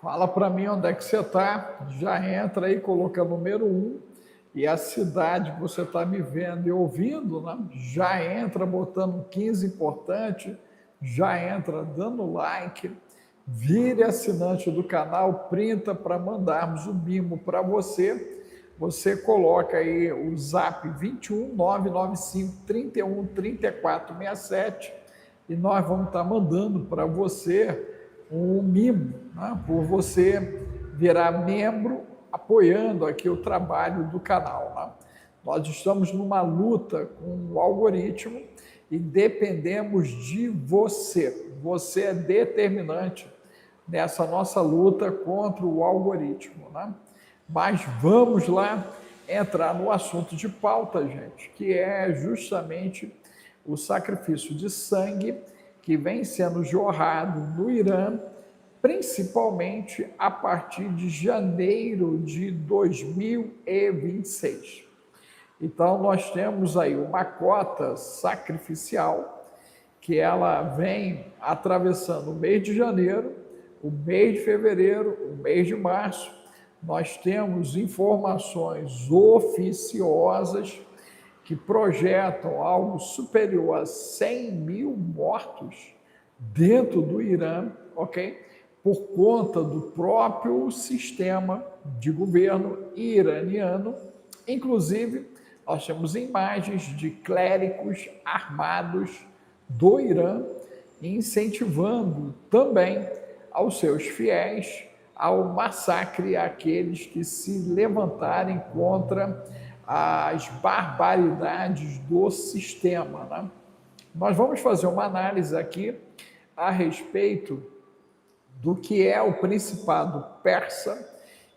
Fala para mim onde é que você está. Já entra aí, coloca número um e a cidade que você está me vendo e ouvindo, né? Já entra botando 15 importante, já entra dando like, vire assinante do canal, printa para mandarmos o mimo para você. Você coloca aí o zap 21 995 31 34 67 e nós vamos estar mandando para você um mimo, né, por você virar membro, apoiando aqui o trabalho do canal. Né? Nós estamos numa luta com o algoritmo e dependemos de você. Você é determinante nessa nossa luta contra o algoritmo. Né? Mas vamos lá entrar no assunto de pauta, gente, que é justamente o sacrifício de sangue que vem sendo jorrado no Irã, principalmente a partir de janeiro de 2026. Então, nós temos aí uma cota sacrificial que ela vem atravessando o mês de janeiro, o mês de fevereiro, o mês de março. Nós temos informações oficiosas que projetam algo superior a 100 mil mortos dentro do Irã, ok? Por conta do próprio sistema de governo iraniano. Inclusive, nós temos imagens de clérigos armados do Irã incentivando também aos seus fiéis ao massacre àqueles que se levantarem contra as barbaridades do sistema. Né? Nós vamos fazer uma análise aqui a respeito do que é o Principado Persa,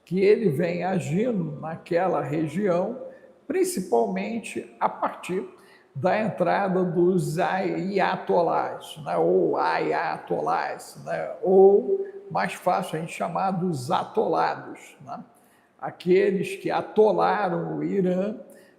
que ele vem agindo naquela região, principalmente a partir da entrada dos ayatolás, né? Ou ayatolás, né? Ou mais fácil a gente chamar dos atolados, né? Aqueles que atolaram o Irã,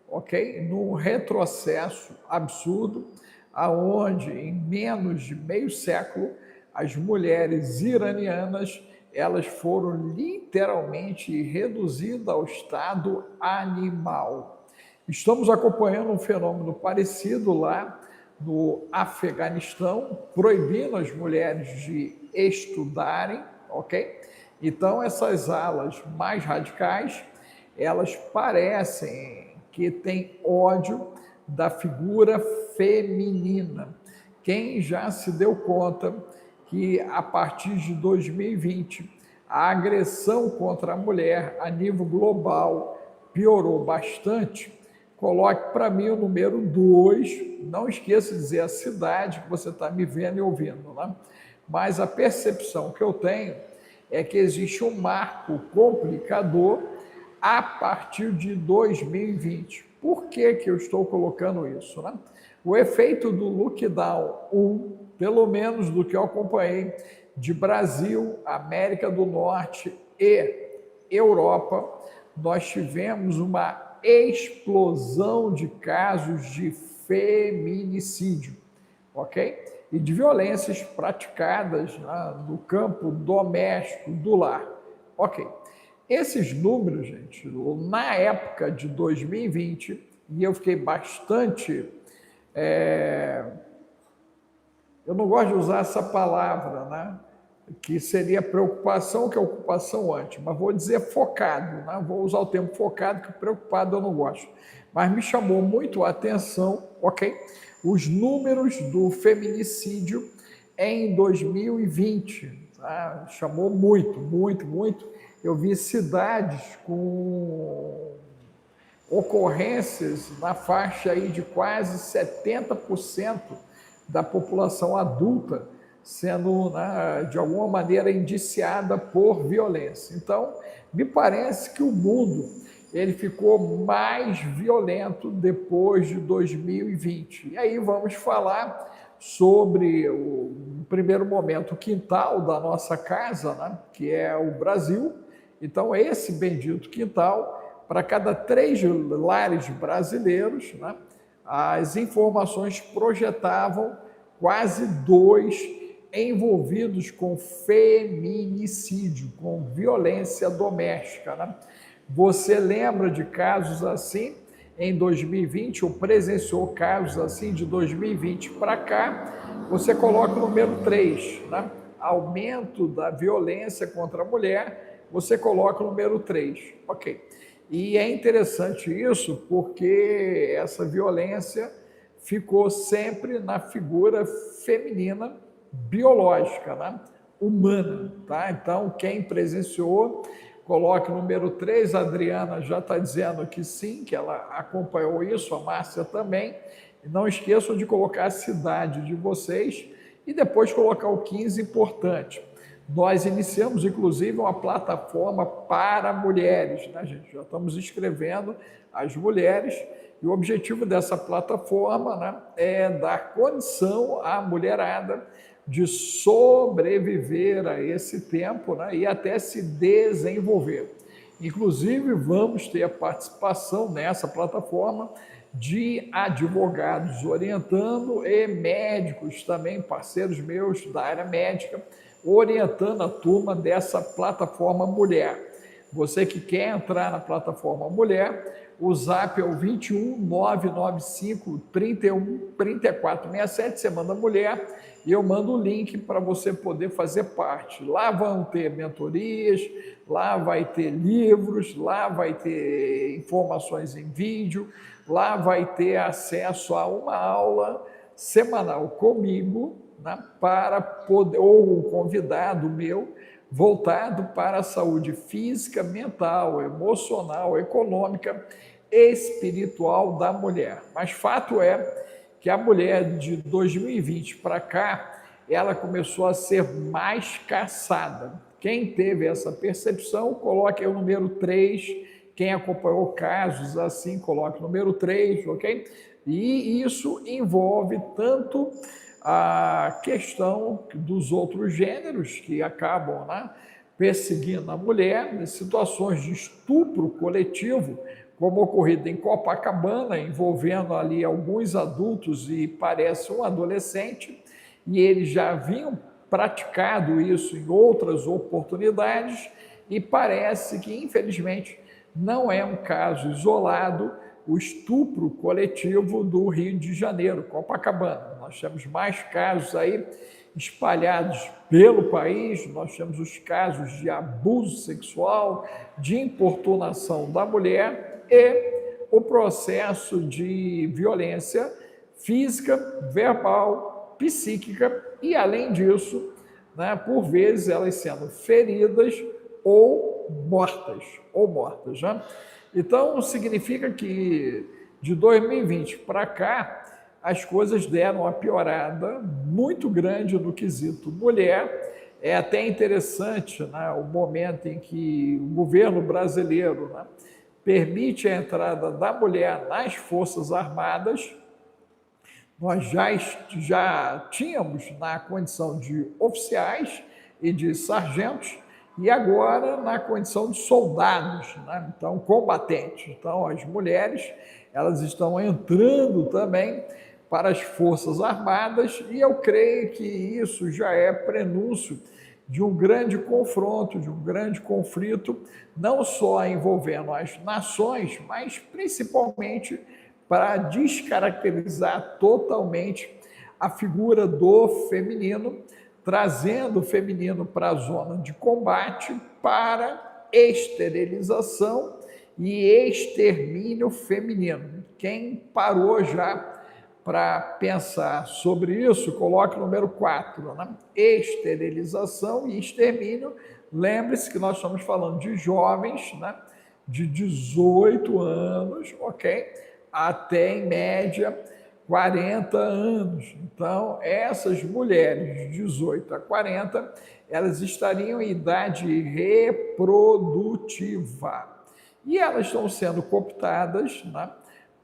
ok? Num retrocesso absurdo, aonde em menos de meio século as mulheres iranianas elas foram literalmente reduzidas ao estado animal. Estamos acompanhando um fenômeno parecido lá no Afeganistão, proibindo as mulheres de estudarem, ok? Então, essas alas mais radicais, elas parecem que têm ódio da figura feminina. Quem já se deu conta que, a partir de 2020, a agressão contra a mulher a nível global piorou bastante, coloque para mim o número 2, não esqueça de dizer a cidade que você está me vendo e ouvindo, né? Mas a percepção que eu tenho é que existe um marco complicador a partir de 2020. Por que que eu estou colocando isso, né? O efeito do lockdown 1, pelo menos do que eu acompanhei de Brasil, América do Norte e Europa, nós tivemos uma explosão de casos de feminicídio, ok? E de violências praticadas, né, no campo doméstico, do lar, ok? Esses números, gente, na época de 2020, e eu fiquei bastante... eu não gosto de usar essa palavra, né? Que seria preocupação, que é ocupação antes, mas vou dizer focado, né? Vou usar o termo focado, que preocupado eu não gosto. Mas me chamou muito a atenção, ok? Os números do feminicídio em 2020, tá? Chamou muito, muito, muito. Eu vi cidades com ocorrências na faixa aí de quase 70% da população adulta sendo, né, de alguma maneira indiciada por violência. Então, me parece que o mundo ele ficou mais violento depois de 2020. E aí vamos falar sobre, no primeiro momento, o quintal da nossa casa, né, que é o Brasil. Então, esse bendito quintal, para cada 3 lares brasileiros, né, as informações projetavam quase 2 envolvidos com feminicídio, com violência doméstica, né? Você lembra de casos assim em 2020, ou presenciou casos assim de 2020 para cá? Você coloca o número 3, né? Aumento da violência contra a mulher, você coloca o número 3. Ok. E é interessante isso porque essa violência ficou sempre na figura feminina biológica, né? Humana, tá? Então, quem presenciou, coloque o número 3, a Adriana já está dizendo que sim, que ela acompanhou isso, a Márcia também. E não esqueçam de colocar a cidade de vocês e depois colocar o 15, importante. Nós iniciamos, inclusive, uma plataforma para mulheres, né, gente? Já estamos inscrevendo as mulheres e o objetivo dessa plataforma, né, é dar condição à mulherada de sobreviver a esse tempo, né, e até se desenvolver. Inclusive, vamos ter a participação nessa plataforma de advogados orientando e médicos também, parceiros meus da área médica, orientando a turma dessa plataforma mulher. Você que quer entrar na plataforma mulher, o zap é o 21 995 31 34 67, você manda mulher e eu mando o link para você poder fazer parte. Lá vão ter mentorias, lá vai ter livros, lá vai ter informações em vídeo, lá vai ter acesso a uma aula semanal comigo, né, para poder, ou um convidado meu, voltado para a saúde física, mental, emocional, econômica, espiritual da mulher. Mas fato é que a mulher de 2020 para cá, ela começou a ser mais caçada. Quem teve essa percepção, coloque aí o número 3. Quem acompanhou casos assim, coloque o número 3, ok? E isso envolve tanto a questão dos outros gêneros que acabam, né, perseguindo a mulher, em situações de estupro coletivo, como ocorrido em Copacabana, envolvendo ali alguns adultos e parece um adolescente, e eles já haviam praticado isso em outras oportunidades, e parece que, infelizmente, não é um caso isolado o estupro coletivo do Rio de Janeiro, Copacabana. Nós temos mais casos aí espalhados pelo país, nós temos os casos de abuso sexual, de importunação da mulher e o processo de violência física, verbal, psíquica e, além disso, né, por vezes elas sendo feridas ou mortas, né? Então, significa que de 2020 para cá, as coisas deram uma piorada muito grande no quesito mulher. É até interessante, né, o momento em que o governo brasileiro, né, permite a entrada da mulher nas Forças Armadas. Nós já tínhamos na condição de oficiais e de sargentos, e agora na condição de soldados, né? Então, combatentes. Então, as mulheres, elas estão entrando também para as Forças Armadas, e eu creio que isso já é prenúncio de um grande confronto, de um grande conflito, não só envolvendo as nações, mas principalmente para descaracterizar totalmente a figura do feminino, trazendo o feminino para a zona de combate para esterilização e extermínio feminino. Quem parou já para pensar sobre isso, coloque o número 4, né? Esterilização e extermínio. Lembre-se que nós estamos falando de jovens, né, de 18 anos, ok? Até, em média, 40 anos. Então, essas mulheres de 18 a 40, elas estariam em idade reprodutiva. E elas estão sendo cooptadas, né,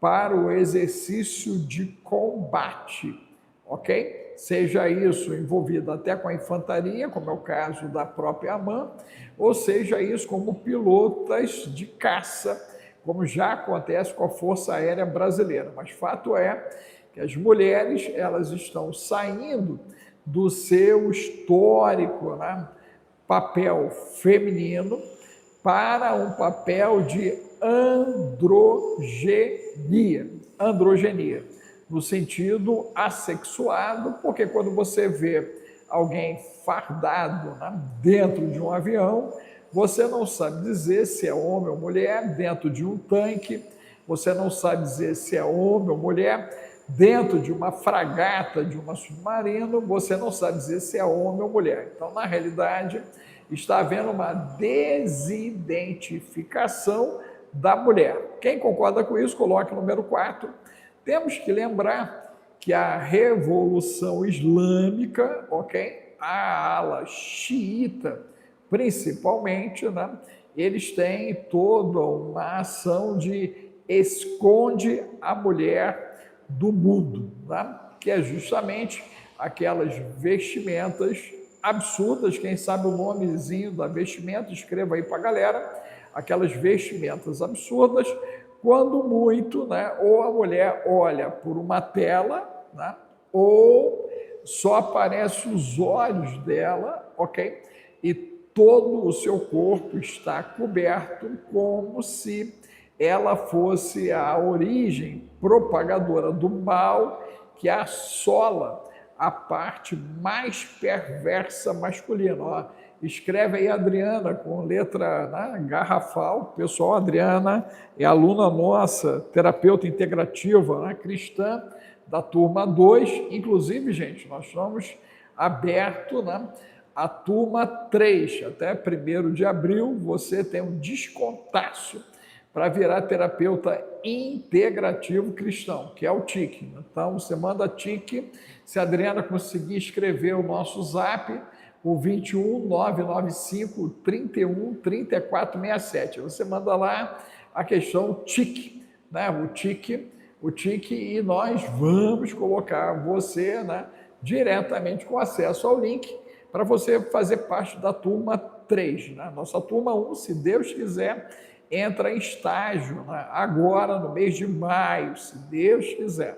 para o exercício de combate, ok? Seja isso envolvido até com a infantaria, como é o caso da própria AMAN, ou seja isso como pilotas de caça, como já acontece com a Força Aérea Brasileira. Mas fato é que as mulheres, elas estão saindo do seu histórico, né, papel feminino para um papel de androgenia, no sentido assexuado, porque quando você vê alguém fardado, né, dentro de um avião, você não sabe dizer se é homem ou mulher, dentro de um tanque, você não sabe dizer se é homem ou mulher, dentro de uma fragata, de um submarino, você não sabe dizer se é homem ou mulher. Então, na realidade, está havendo uma desidentificação da mulher. Quem concorda com isso, coloque o número 4. Temos que lembrar que a Revolução Islâmica, ok? A ala xiita, principalmente, né? Eles têm toda uma ação de esconde a mulher do mundo, né? Que é justamente aquelas vestimentas absurdas. Quem sabe o nomezinho da vestimenta, escreva aí para a galera. Aquelas vestimentas absurdas, quando muito, né, ou a mulher olha por uma tela, né, ou só aparecem os olhos dela, ok? E todo o seu corpo está coberto, como se ela fosse a origem propagadora do mal que assola a parte mais perversa masculina. Ó, escreve aí, Adriana, com letra, né, garrafal. Pessoal, Adriana é aluna nossa, terapeuta integrativa, né, cristã, da turma 2. Inclusive, gente, nós estamos abertos, né, a turma 3. Até 1º de abril, você tem um descontaço para virar terapeuta integrativo cristão, que é o TIC. Então, você manda TIC. Se a Adriana conseguir escrever o nosso zap, o 21 995 31 34 67. Você manda lá a questão TIC, né? O TIC, e nós vamos colocar você, né, diretamente com acesso ao link para você fazer parte da turma 3. Né? Nossa turma 1, se Deus quiser, entra em estágio, né, agora no mês de maio, se Deus quiser,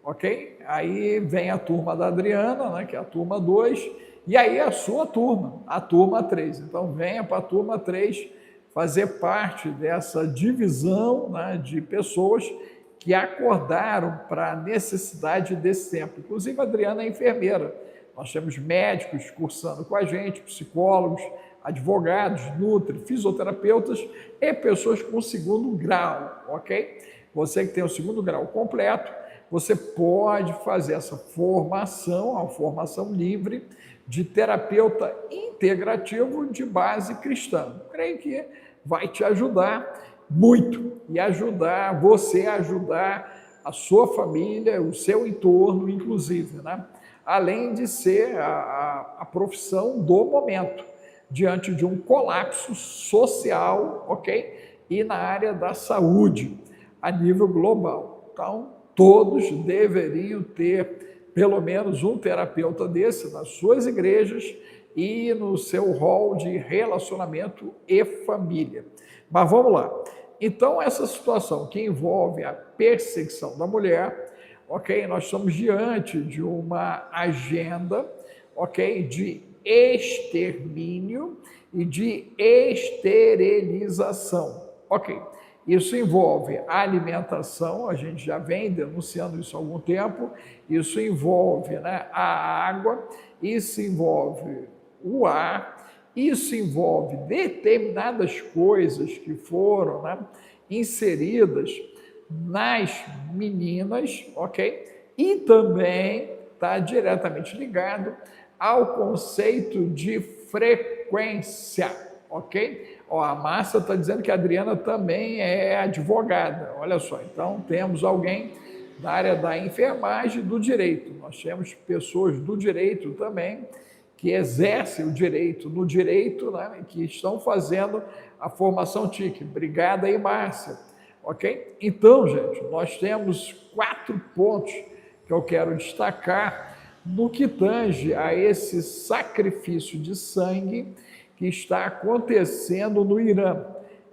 ok? Aí vem a turma da Adriana, né, que é a turma 2, e aí a sua turma, a turma 3. Então venha para a turma 3 fazer parte dessa divisão, né, de pessoas que acordaram para a necessidade desse tempo. Inclusive a Adriana é enfermeira, nós temos médicos cursando com a gente, psicólogos, advogados, nutri, fisioterapeutas e pessoas com 2º grau, ok? Você que tem o 2º grau completo, você pode fazer essa formação, uma formação livre de terapeuta integrativo de base cristã. Creio que vai te ajudar muito e ajudar você a ajudar a sua família, o seu entorno, inclusive, né? Além de ser a profissão do momento, diante de um colapso social, ok? E na área da saúde, a nível global. Então, todos deveriam ter pelo menos um terapeuta desse nas suas igrejas e no seu rol de relacionamento e família. Mas vamos lá. Então, essa situação que envolve a perseguição da mulher, ok? Nós estamos diante de uma agenda, ok? De extermínio e de esterilização. Ok, isso envolve a alimentação, a gente já vem denunciando isso há algum tempo, isso envolve, né, a água, isso envolve o ar, isso envolve determinadas coisas que foram, né, inseridas nas meninas, ok? E também está diretamente ligado ao conceito de frequência, ok? Ó, a Márcia está dizendo que a Adriana também é advogada, olha só, então temos alguém da área da enfermagem e do direito, nós temos pessoas do direito também, que exercem o direito no direito, né, que estão fazendo a formação TIC. Obrigada aí, Márcia, ok? Então, gente, nós temos 4 pontos que eu quero destacar no que tange a esse sacrifício de sangue que está acontecendo no Irã.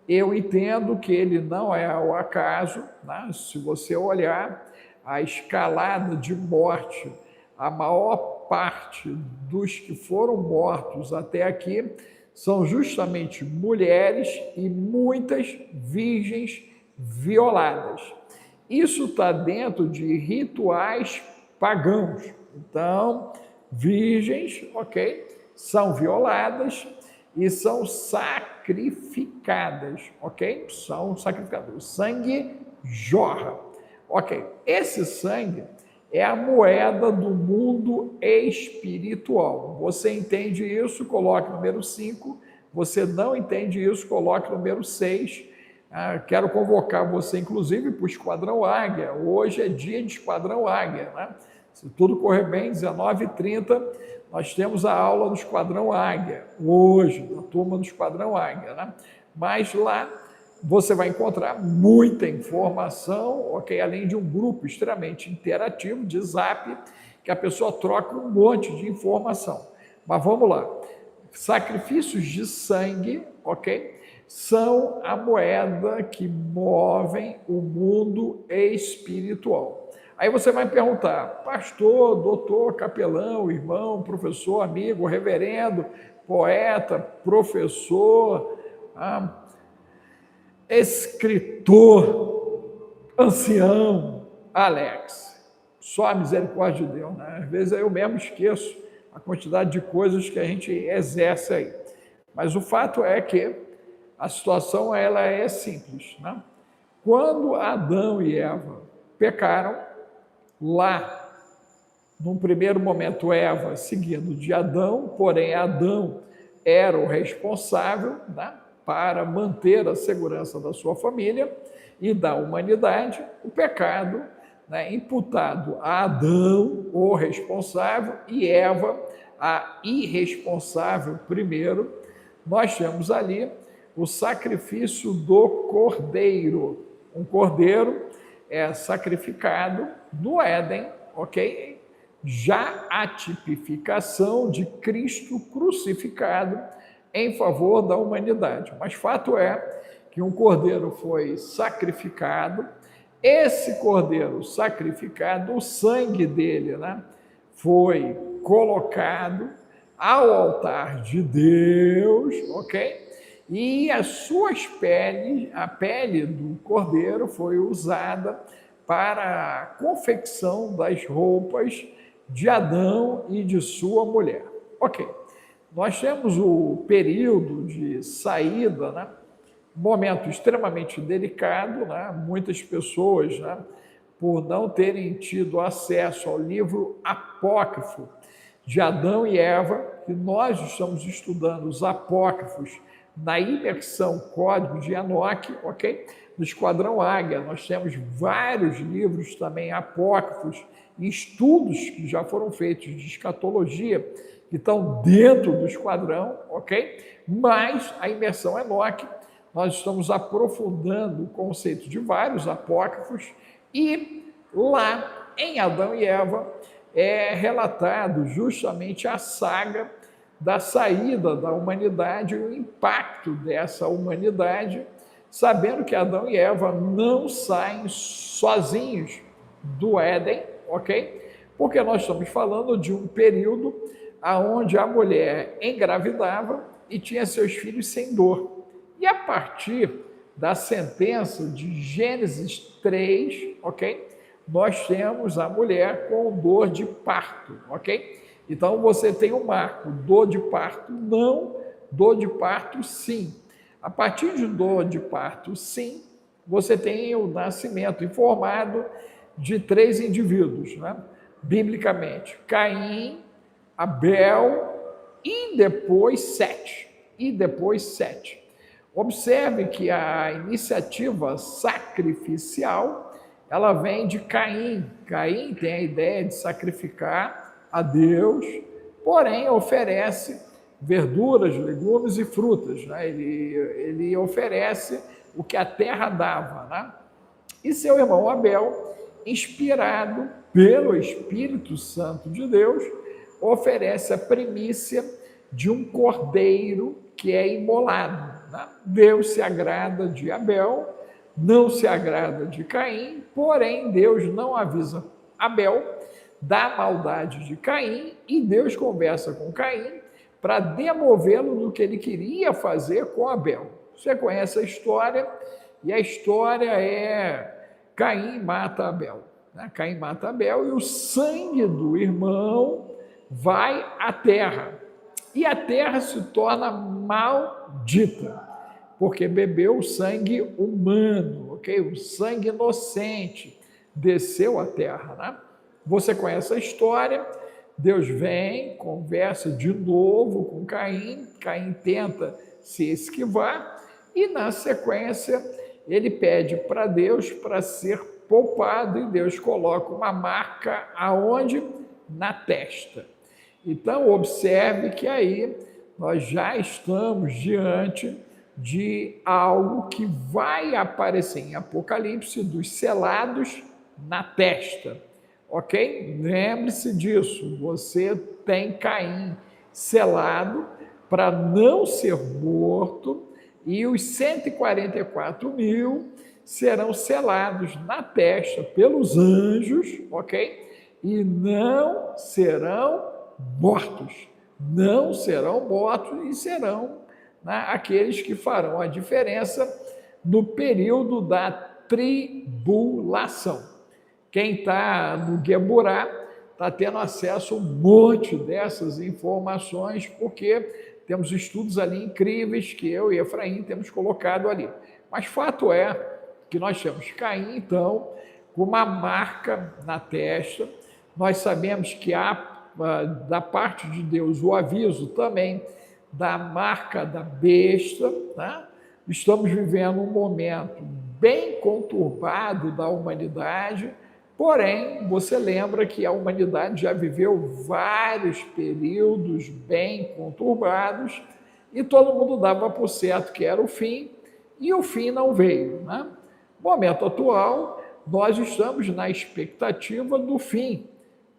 Eu entendo que ele não é ao acaso, né? Se você olhar a escalada de morte, a maior parte dos que foram mortos até aqui são justamente mulheres e muitas virgens violadas. Isso está dentro de rituais pagãos. Então, virgens, ok, são violadas e são sacrificadas, ok? São sacrificadas. O sangue jorra, ok? Esse sangue é a moeda do mundo espiritual. Você entende isso? Coloque o número 5. Você não entende isso? Coloque o número 6. Quero convocar você, inclusive, para o Esquadrão Águia. Hoje é dia de Esquadrão Águia, né? Se tudo correr bem, 19h30, nós temos a aula do Esquadrão Águia. Hoje, da turma do Esquadrão Águia, né? Mas lá você vai encontrar muita informação, ok? Além de um grupo extremamente interativo de Zap, que a pessoa troca um monte de informação. Mas vamos lá. Sacrifícios de sangue, ok? São a moeda que movem o mundo espiritual. Aí você vai perguntar, pastor, doutor, capelão, irmão, professor, amigo, reverendo, poeta, professor, escritor, ancião, Alex, só a misericórdia de Deus, né? Às vezes eu mesmo esqueço a quantidade de coisas que a gente exerce aí. Mas o fato é que a situação ela é simples, né? Quando Adão e Eva pecaram, lá, num primeiro momento, Eva seguindo de Adão, porém Adão era o responsável, né, para manter a segurança da sua família e da humanidade. O pecado, né, imputado a Adão, o responsável, e Eva, a irresponsável primeiro, nós temos ali o sacrifício do cordeiro. Um cordeiro é sacrificado no Éden, ok? Já a tipificação de Cristo crucificado em favor da humanidade. Mas fato é que um cordeiro foi sacrificado, esse cordeiro sacrificado, o sangue dele, né, foi colocado ao altar de Deus, ok? E as suas peles, a pele do cordeiro foi usada para a confecção das roupas de Adão e de sua mulher. Ok, nós temos o período de saída, né? Um momento extremamente delicado, né? Muitas pessoas, né, por não terem tido acesso ao livro apócrifo de Adão e Eva, que nós estamos estudando os apócrifos na imersão Código de Enoque, ok? No Esquadrão Águia, nós temos vários livros também apócrifos e estudos que já foram feitos de escatologia, que estão dentro do Esquadrão, ok? Mas a imersão Enoque, nós estamos aprofundando o conceito de vários apócrifos e lá em Adão e Eva é relatado justamente a saga da saída da humanidade e o impacto dessa humanidade, sabendo que Adão e Eva não saem sozinhos do Éden, ok? Porque nós estamos falando de um período onde a mulher engravidava e tinha seus filhos sem dor. E a partir da sentença de Gênesis 3, ok? Nós temos a mulher com dor de parto, ok? Então, você tem um marco, dor de parto não, dor de parto sim. A partir de dor de parto sim, você tem o nascimento informado de 3 indivíduos, né? Biblicamente, Caim, Abel e depois Sete. Observe que a iniciativa sacrificial, ela vem de Caim. Caim tem a ideia de sacrificar a Deus, porém oferece verduras, legumes e frutas, né? Ele oferece o que a terra dava, né? E seu irmão Abel, inspirado pelo Espírito Santo de Deus, oferece a primícia de um cordeiro que é imolado, né? Deus se agrada de Abel, não se agrada de Caim, porém Deus não avisa Abel, da maldade de Caim, e Deus conversa com Caim para demovê-lo do que ele queria fazer com Abel. Você conhece a história, e a história é Caim mata Abel. Caim mata Abel e o sangue do irmão vai à terra. E a terra se torna maldita, porque bebeu o sangue humano, ok? O sangue inocente desceu à terra, né? Você conhece a história, Deus vem, conversa de novo com Caim, Caim tenta se esquivar, e na sequência ele pede para Deus para ser poupado, e Deus coloca uma marca aonde? Na testa. Então, observe que aí nós já estamos diante de algo que vai aparecer em Apocalipse, dos selados na testa, ok? Lembre-se disso, você tem Caim selado para não ser morto, e os 144 mil serão selados na testa pelos anjos, ok? E não serão mortos. Não serão mortos e serão, né, aqueles que farão a diferença no período da tribulação. Quem está no Geburá está tendo acesso a um monte dessas informações, porque temos estudos ali incríveis que eu e Efraim temos colocado ali. Mas fato é que nós temos Caim, então, com uma marca na testa. Nós sabemos que há, da parte de Deus, o aviso também da marca da besta, tá? Estamos vivendo um momento bem conturbado da humanidade, porém, você lembra que a humanidade já viveu vários períodos bem conturbados e todo mundo dava por certo que era o fim, e o fim não veio, né? No momento atual, nós estamos na expectativa do fim,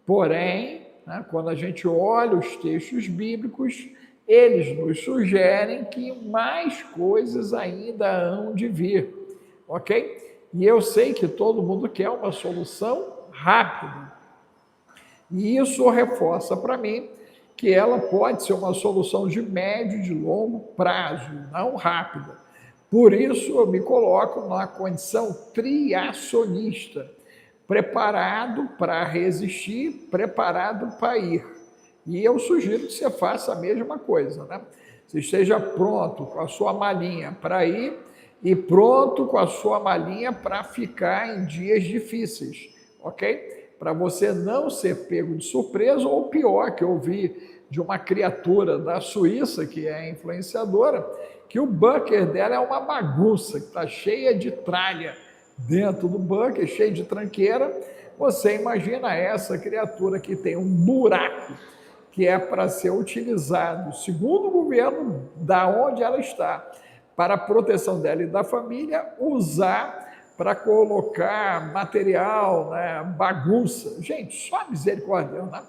porém, né, quando a gente olha os textos bíblicos, eles nos sugerem que mais coisas ainda hão de vir, ok? E eu sei que todo mundo quer uma solução rápida. E isso reforça para mim que ela pode ser uma solução de médio e de longo prazo, não rápida. Por isso eu me coloco na condição criacionista, preparado para resistir, preparado para ir. E eu sugiro que você faça a mesma coisa, né? Você esteja pronto com a sua malinha para ir e pronto com a sua malinha para ficar em dias difíceis, ok? Para você não ser pego de surpresa, ou pior, que eu vi de uma criatura da Suíça, que é influenciadora, que o bunker dela é uma bagunça, que está cheia de tralha dentro do bunker, cheia de tranqueira. Você imagina essa criatura que tem um buraco que é para ser utilizado, segundo o governo, da onde ela está, para a proteção dela e da família, usar para colocar material, né, bagunça. Gente, só misericórdia, né?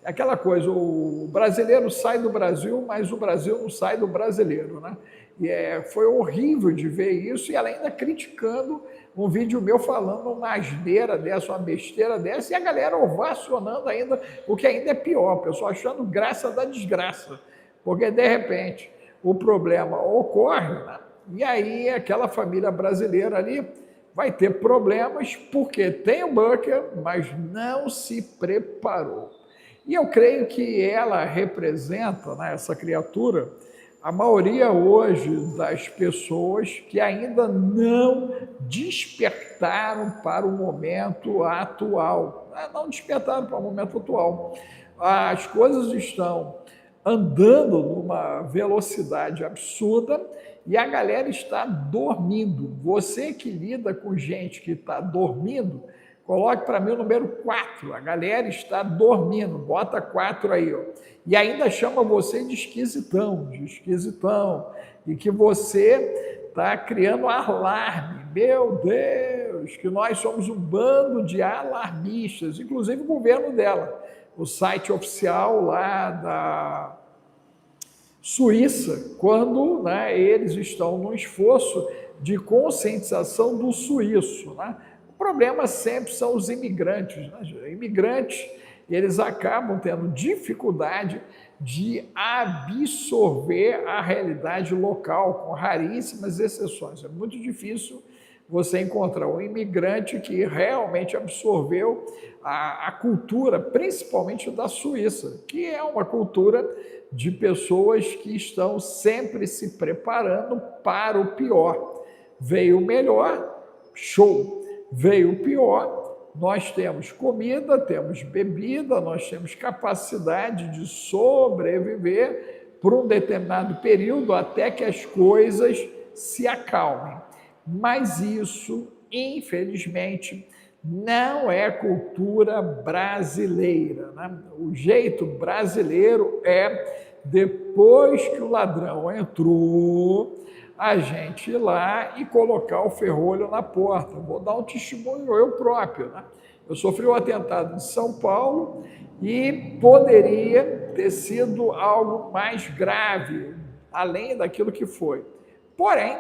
É aquela coisa, o brasileiro sai do Brasil, mas o Brasil não sai do brasileiro, né? E foi horrível de ver isso, e ela ainda criticando um vídeo meu falando uma asneira dessa, uma besteira dessa, e a galera ovacionando ainda, o que ainda é pior, o pessoal achando graça da desgraça, porque de repente o problema ocorre, né? E aí aquela família brasileira ali vai ter problemas porque tem o bunker, mas não se preparou. E eu creio que ela representa, né, essa criatura, a maioria hoje das pessoas que ainda não despertaram para o momento atual. Não despertaram para o momento atual. As coisas estão andando numa velocidade absurda e a galera está dormindo. Você que lida com gente que está dormindo, coloque para mim o número 4. A galera está dormindo, bota 4 aí, ó. E ainda chama você de esquisitão, e que você está criando alarme. Meu Deus, que nós somos um bando de alarmistas, inclusive o governo dela. O site oficial lá da Suíça, quando, né, eles estão num esforço de conscientização do suíço, né? O problema sempre são os imigrantes, né? Imigrantes, eles acabam tendo dificuldade de absorver a realidade local, com raríssimas exceções. É muito difícil você encontrar um imigrante que realmente absorveu a cultura, principalmente da Suíça, que é uma cultura de pessoas que estão sempre se preparando para o pior. Veio o melhor, show. Veio o pior, nós temos comida, temos bebida, nós temos capacidade de sobreviver por um determinado período até que as coisas se acalmem. Mas isso, infelizmente, não é cultura brasileira, né? O jeito brasileiro é, depois que o ladrão entrou, a gente ir lá e colocar o ferrolho na porta. Vou dar um testemunho eu próprio, né? Eu sofri um atentado em São Paulo e poderia ter sido algo mais grave, além daquilo que foi. Porém,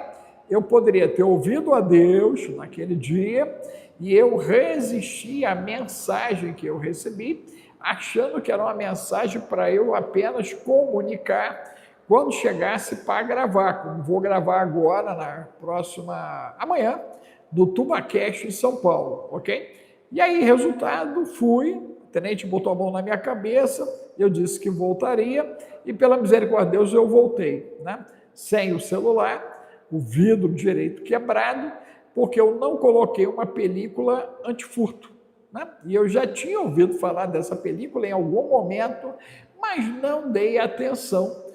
eu poderia ter ouvido a Deus naquele dia e eu resisti à mensagem que eu recebi, achando que era uma mensagem para eu apenas comunicar quando chegasse para gravar, como vou gravar agora, amanhã, no TubaCast em São Paulo, ok? E aí, resultado, fui, o tenente botou a mão na minha cabeça, eu disse que voltaria, e pela misericórdia de Deus eu voltei, né? Sem o celular, o vidro direito quebrado, porque eu não coloquei uma película antifurto, né? E eu já tinha ouvido falar dessa película em algum momento, mas não dei atenção.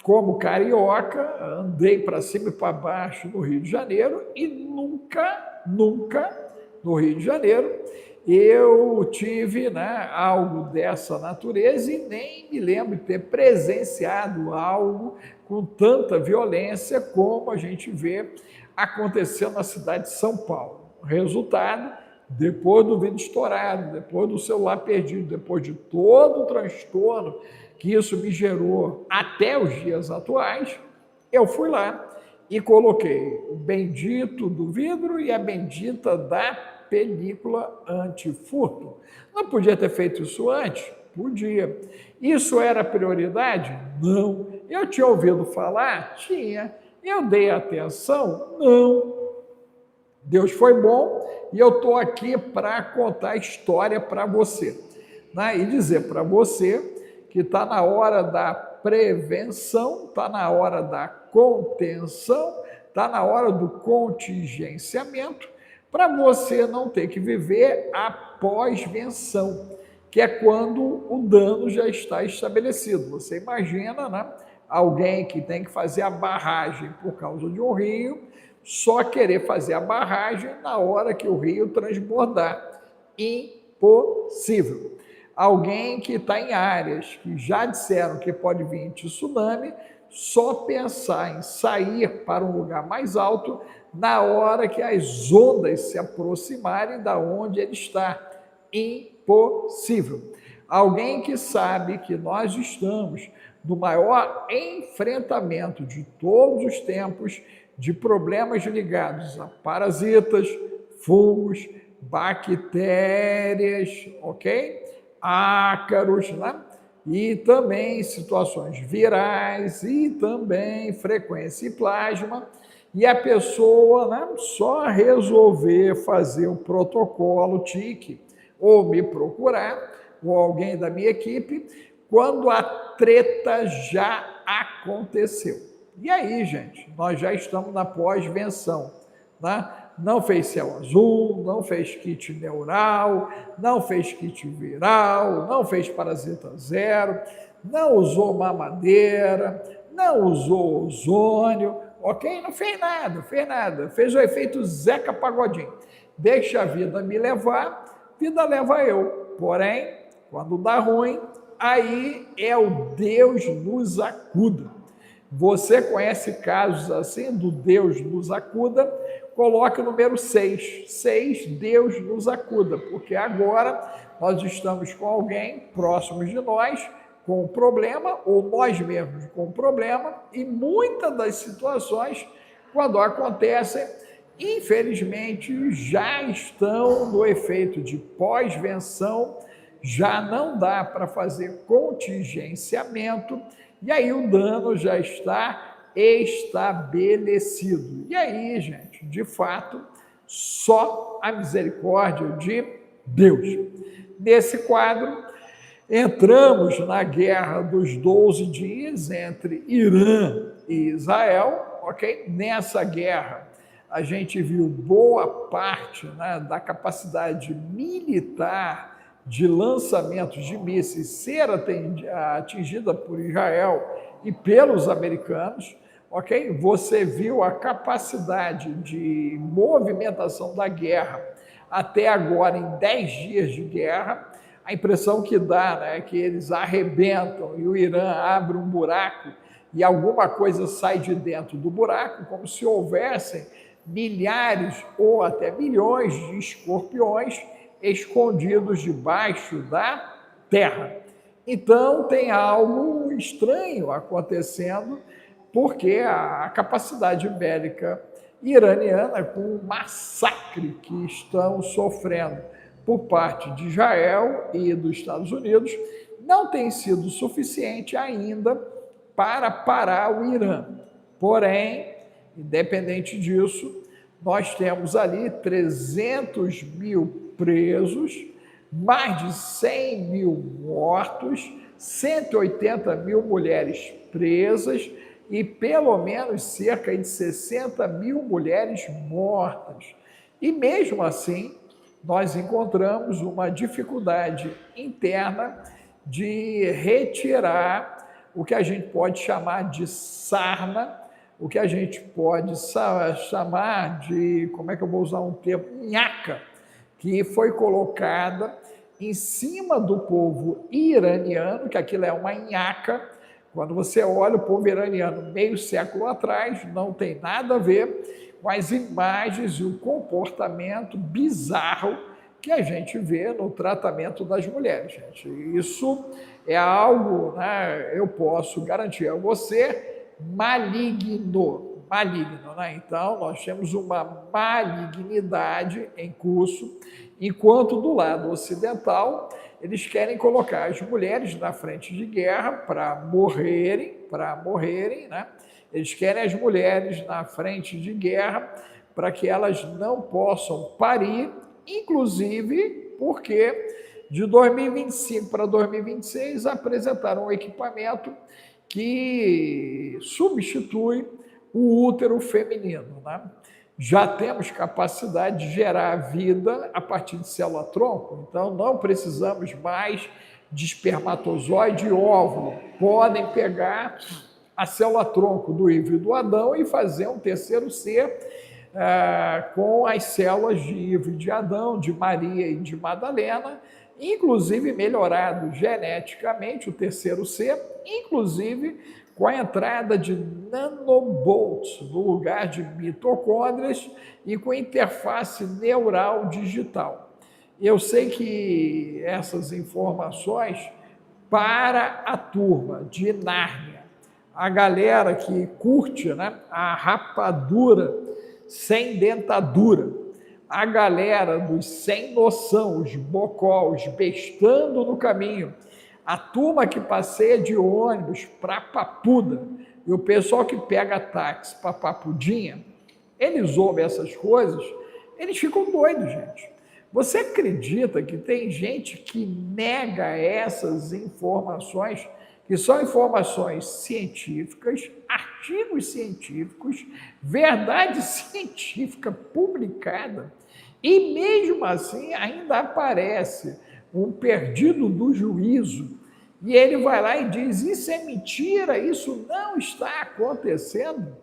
Como carioca, andei para cima e para baixo no Rio de Janeiro e nunca no Rio de Janeiro eu tive, né, algo dessa natureza e nem me lembro de ter presenciado algo com tanta violência como a gente vê acontecendo na cidade de São Paulo. Resultado, depois do vidro estourado, depois do celular perdido, depois de todo o transtorno que isso me gerou até os dias atuais, eu fui lá e coloquei o bendito do vidro e a bendita da película antifurto. Não podia ter feito isso antes? Podia. Isso era prioridade? Não. Eu tinha ouvido falar? Tinha. Eu dei atenção? Não. Deus foi bom e eu estou aqui para contar a história para você, né? E dizer para você que está na hora da prevenção, está na hora da contenção, está na hora do contingenciamento, para você não ter que viver a pós-venção, que é quando o dano já está estabelecido. Você imagina, né? Alguém que tem que fazer a barragem por causa de um rio, só querer fazer a barragem na hora que o rio transbordar. Impossível. Alguém que está em áreas que já disseram que pode vir tsunami, só pensar em sair para um lugar mais alto na hora que as ondas se aproximarem da onde ele está. Impossível. Alguém que sabe que nós estamos no maior enfrentamento de todos os tempos de problemas ligados a parasitas, fungos, bactérias, ok? Ácaros, né? E também situações virais e também frequência e plasma, e a pessoa, né, só resolver fazer o protocolo TIC ou me procurar, ou alguém da minha equipe, quando a treta já aconteceu. E aí, gente, nós já estamos na pós-venção, né? Não fez céu azul, não fez kit neural, não fez kit viral, não fez parasita zero, não usou mamadeira, não usou ozônio, ok? Não fez nada, fez o efeito Zeca Pagodinho. Deixa a vida me levar, vida leva eu. Porém, quando dá ruim, aí é o Deus nos acuda. Você conhece casos assim, do Deus nos acuda? Coloque o número 6. 6, Deus nos acuda, porque agora nós estamos com alguém próximo de nós com um problema, ou nós mesmos com um problema, e muitas das situações, quando acontecem, infelizmente, já estão no efeito de pós-venção, já não dá para fazer contingenciamento, e aí o dano já está estabelecido. E aí, gente, de fato, só a misericórdia de Deus. Nesse quadro, entramos na guerra dos 12 dias entre Irã e Israel, ok? Nessa guerra, a gente viu boa parte, né, da capacidade militar de lançamentos de mísseis ser atingida por Israel e pelos americanos, ok? Você viu a capacidade de movimentação da guerra até agora em 10 dias de guerra. A impressão que dá, né, é que eles arrebentam e o Irã abre um buraco e alguma coisa sai de dentro do buraco, como se houvessem milhares ou até milhões de escorpiões escondidos debaixo da terra. Então tem algo estranho acontecendo, porque a capacidade bélica iraniana, com o massacre que estão sofrendo por parte de Israel e dos Estados Unidos, não tem sido suficiente ainda para parar o Irã. Porém, independente disso, nós temos ali 300 mil presos, mais de 100 mil mortos, 180 mil mulheres presas e pelo menos cerca de 60 mil mulheres mortas. E mesmo assim, nós encontramos uma dificuldade interna de retirar o que a gente pode chamar de sarna, o que a gente pode chamar de, como é que eu vou usar um termo, nhaca, que foi colocada em cima do povo iraniano, que aquilo é uma nhaca. Quando você olha o povo iraniano meio século atrás, não tem nada a ver com as imagens e o comportamento bizarro que a gente vê no tratamento das mulheres, gente. Isso é algo, né, eu posso garantir a você, maligno, né? Então, nós temos uma malignidade em curso, enquanto do lado ocidental, eles querem colocar as mulheres na frente de guerra para morrerem, né? Eles querem as mulheres na frente de guerra para que elas não possam parir, inclusive porque de 2025 para 2026 apresentaram um equipamento que substitui o útero feminino, né? Já temos capacidade de gerar vida a partir de célula-tronco, então não precisamos mais de espermatozoide e óvulo. Podem pegar a célula-tronco do Ivo e do Adão e fazer um terceiro ser com as células de Ivo e de Adão, de Maria e de Madalena, inclusive melhorado geneticamente o terceiro ser, inclusive com a entrada de nanobolts no lugar de mitocôndrias e com interface neural digital. Eu sei que essas informações, para a turma de Nárnia, a galera que curte, né, a rapadura sem dentadura, a galera dos sem noção, os bocós, bestando no caminho, a turma que passeia de ônibus para Papuda e o pessoal que pega táxi para Papudinha, eles ouvem essas coisas, eles ficam doidos, gente. Você acredita que tem gente que nega essas informações, que são informações científicas, artigos científicos, verdade científica publicada, e mesmo assim ainda aparece um perdido do juízo, e ele vai lá e diz, isso é mentira, isso não está acontecendo.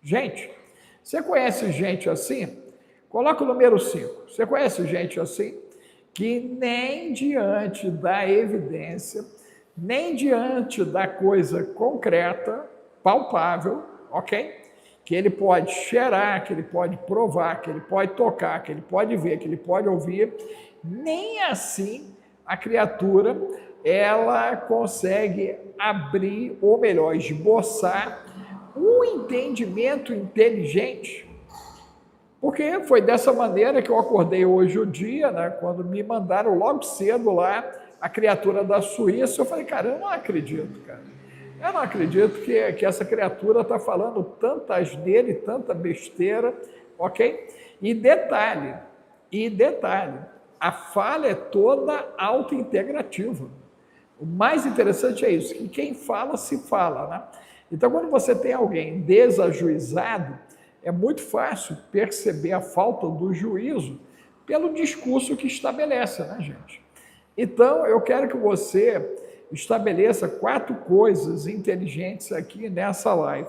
Gente, você conhece gente assim? Coloca o número 5. Você conhece gente assim? Que nem diante da evidência, nem diante da coisa concreta, palpável, ok? Que ele pode cheirar, que ele pode provar, que ele pode tocar, que ele pode ver, que ele pode ouvir, nem assim a criatura ela consegue abrir, ou melhor, esboçar um entendimento inteligente. Porque foi dessa maneira que eu acordei hoje o dia, né, quando me mandaram logo cedo lá a criatura da Suíça. Eu falei, cara, eu não acredito, cara. Eu não acredito que essa criatura está falando tanta asneira e tanta besteira, ok? E detalhe, a fala é toda autointegrativa. O mais interessante é isso, que quem fala, se fala, né? Então, quando você tem alguém desajuizado, é muito fácil perceber a falta do juízo pelo discurso que estabelece, né, gente? Então, eu quero que você estabeleça 4 coisas inteligentes aqui nessa live.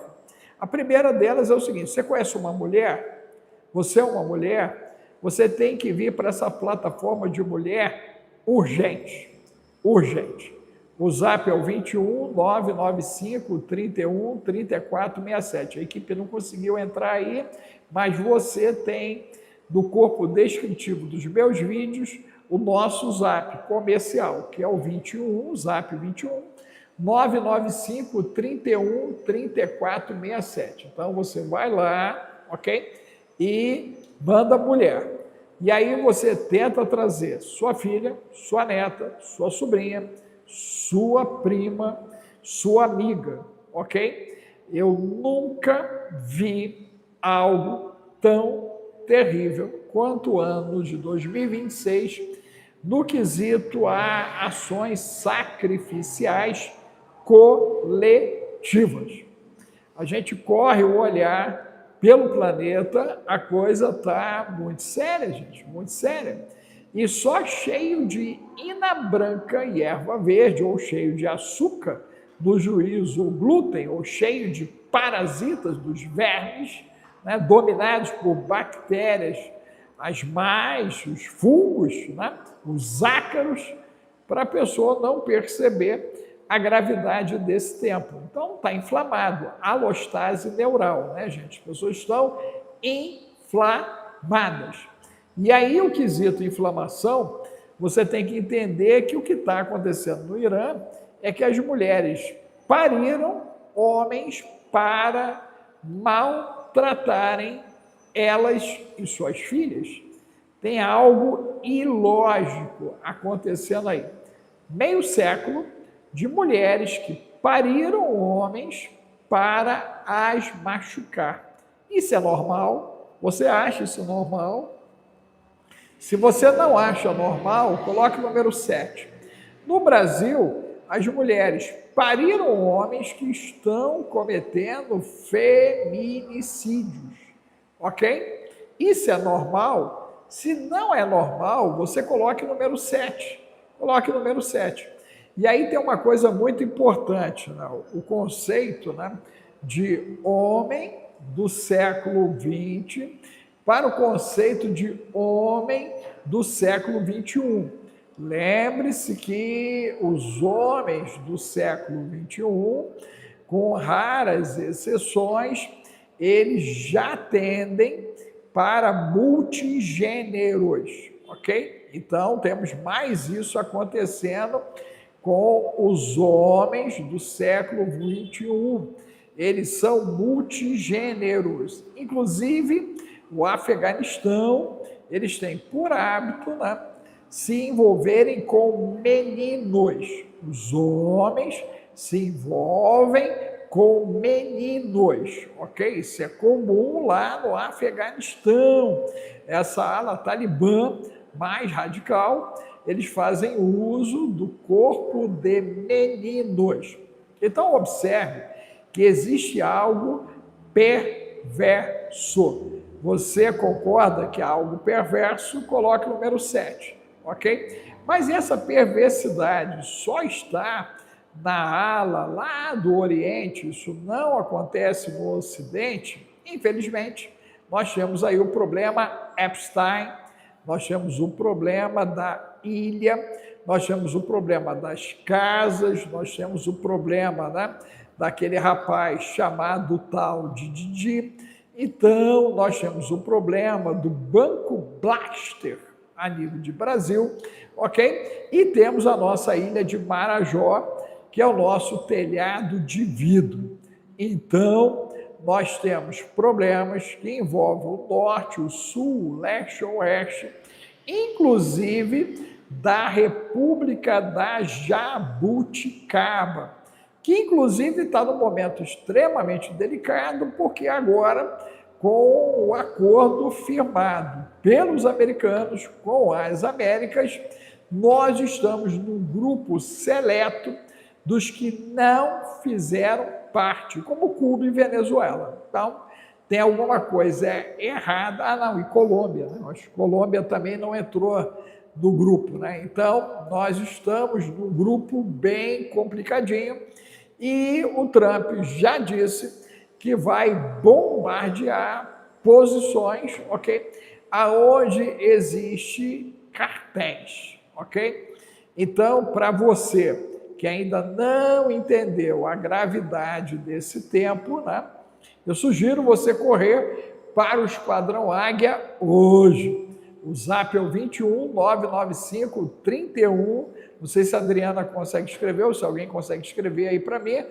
A primeira delas é o seguinte: você conhece uma mulher? Você é uma mulher? Você tem que vir para essa plataforma de mulher urgente. Urgente. O zap é o 21 995 31 34 67. A equipe não conseguiu entrar aí, mas você tem no corpo descritivo dos meus vídeos o nosso zap comercial, que é o 21, zap 21 995 31 34 67. Então você vai lá, ok? E manda mulher. E aí você tenta trazer sua filha, sua neta, sua sobrinha, sua prima, sua amiga, ok? Eu nunca vi algo tão terrível quanto o ano de 2026 no quesito a ações sacrificiais coletivas. A gente corre o olhar pelo planeta, a coisa está muito séria, gente, muito séria. E só cheio de ina branca e erva verde, ou cheio de açúcar no juízo, ou glúten, ou cheio de parasitas dos vermes, né, dominados por bactérias, as mais, os fungos, né, os ácaros, para a pessoa não perceber a gravidade desse tempo. Então, está inflamado, alostase neural, né, gente? As pessoas estão inflamadas. E aí, o quesito inflamação, você tem que entender que o que está acontecendo no Irã é que as mulheres pariram homens para maltratarem elas e suas filhas. Tem algo ilógico acontecendo aí. Meio século de mulheres que pariram homens para as machucar. Isso é normal? Você acha isso normal? Se você não acha normal, coloque o número 7. No Brasil, as mulheres pariram homens que estão cometendo feminicídios, ok? Isso é normal? Se não é normal, você coloque o número 7. Coloque o número 7. E aí tem uma coisa muito importante, né? O conceito, né, de homem do século XX para o conceito de homem do século XXI. Lembre-se que os homens do século XXI, com raras exceções, eles já tendem para multigêneros, ok? Então, temos mais isso acontecendo com os homens do século XXI. Eles são multigêneros. Inclusive, o Afeganistão, eles têm por hábito, né, se envolverem com meninos. Os homens se envolvem com meninos, ok? Isso é comum lá no Afeganistão. Essa ala talibã mais radical, eles fazem uso do corpo de meninos. Então, observe que existe algo perverso. Você concorda que há algo perverso? Coloque o número 7, ok? Mas essa perversidade só está na ala lá do Oriente, isso não acontece no Ocidente. Infelizmente, nós temos aí o problema Epstein, nós temos o problema da ilha, nós temos o problema das casas, nós temos o problema, né, daquele rapaz chamado tal de Didi. Então, nós temos o problema do Banco Blaster a nível de Brasil, ok? E temos a nossa ilha de Marajó, que é o nosso telhado de vidro. Então, nós temos problemas que envolvem o norte, o sul, o leste, o oeste, inclusive da República da Jabuticaba, que inclusive está num momento extremamente delicado, porque agora, com o acordo firmado pelos americanos com as Américas, nós estamos num grupo seleto dos que não fizeram parte, como Cuba e Venezuela. Então, tem alguma coisa errada. Ah, não, e Colômbia, né? Acho que Colômbia também não entrou no grupo, né? Então, nós estamos num grupo bem complicadinho e o Trump já disse que vai bombardear posições, ok? Aonde existe cartéis, ok? Então, para você que ainda não entendeu a gravidade desse tempo, né? Eu sugiro você correr para o Esquadrão Águia hoje. O zap é o 21 995 31. Não sei se a Adriana consegue escrever ou se alguém consegue escrever aí para mim.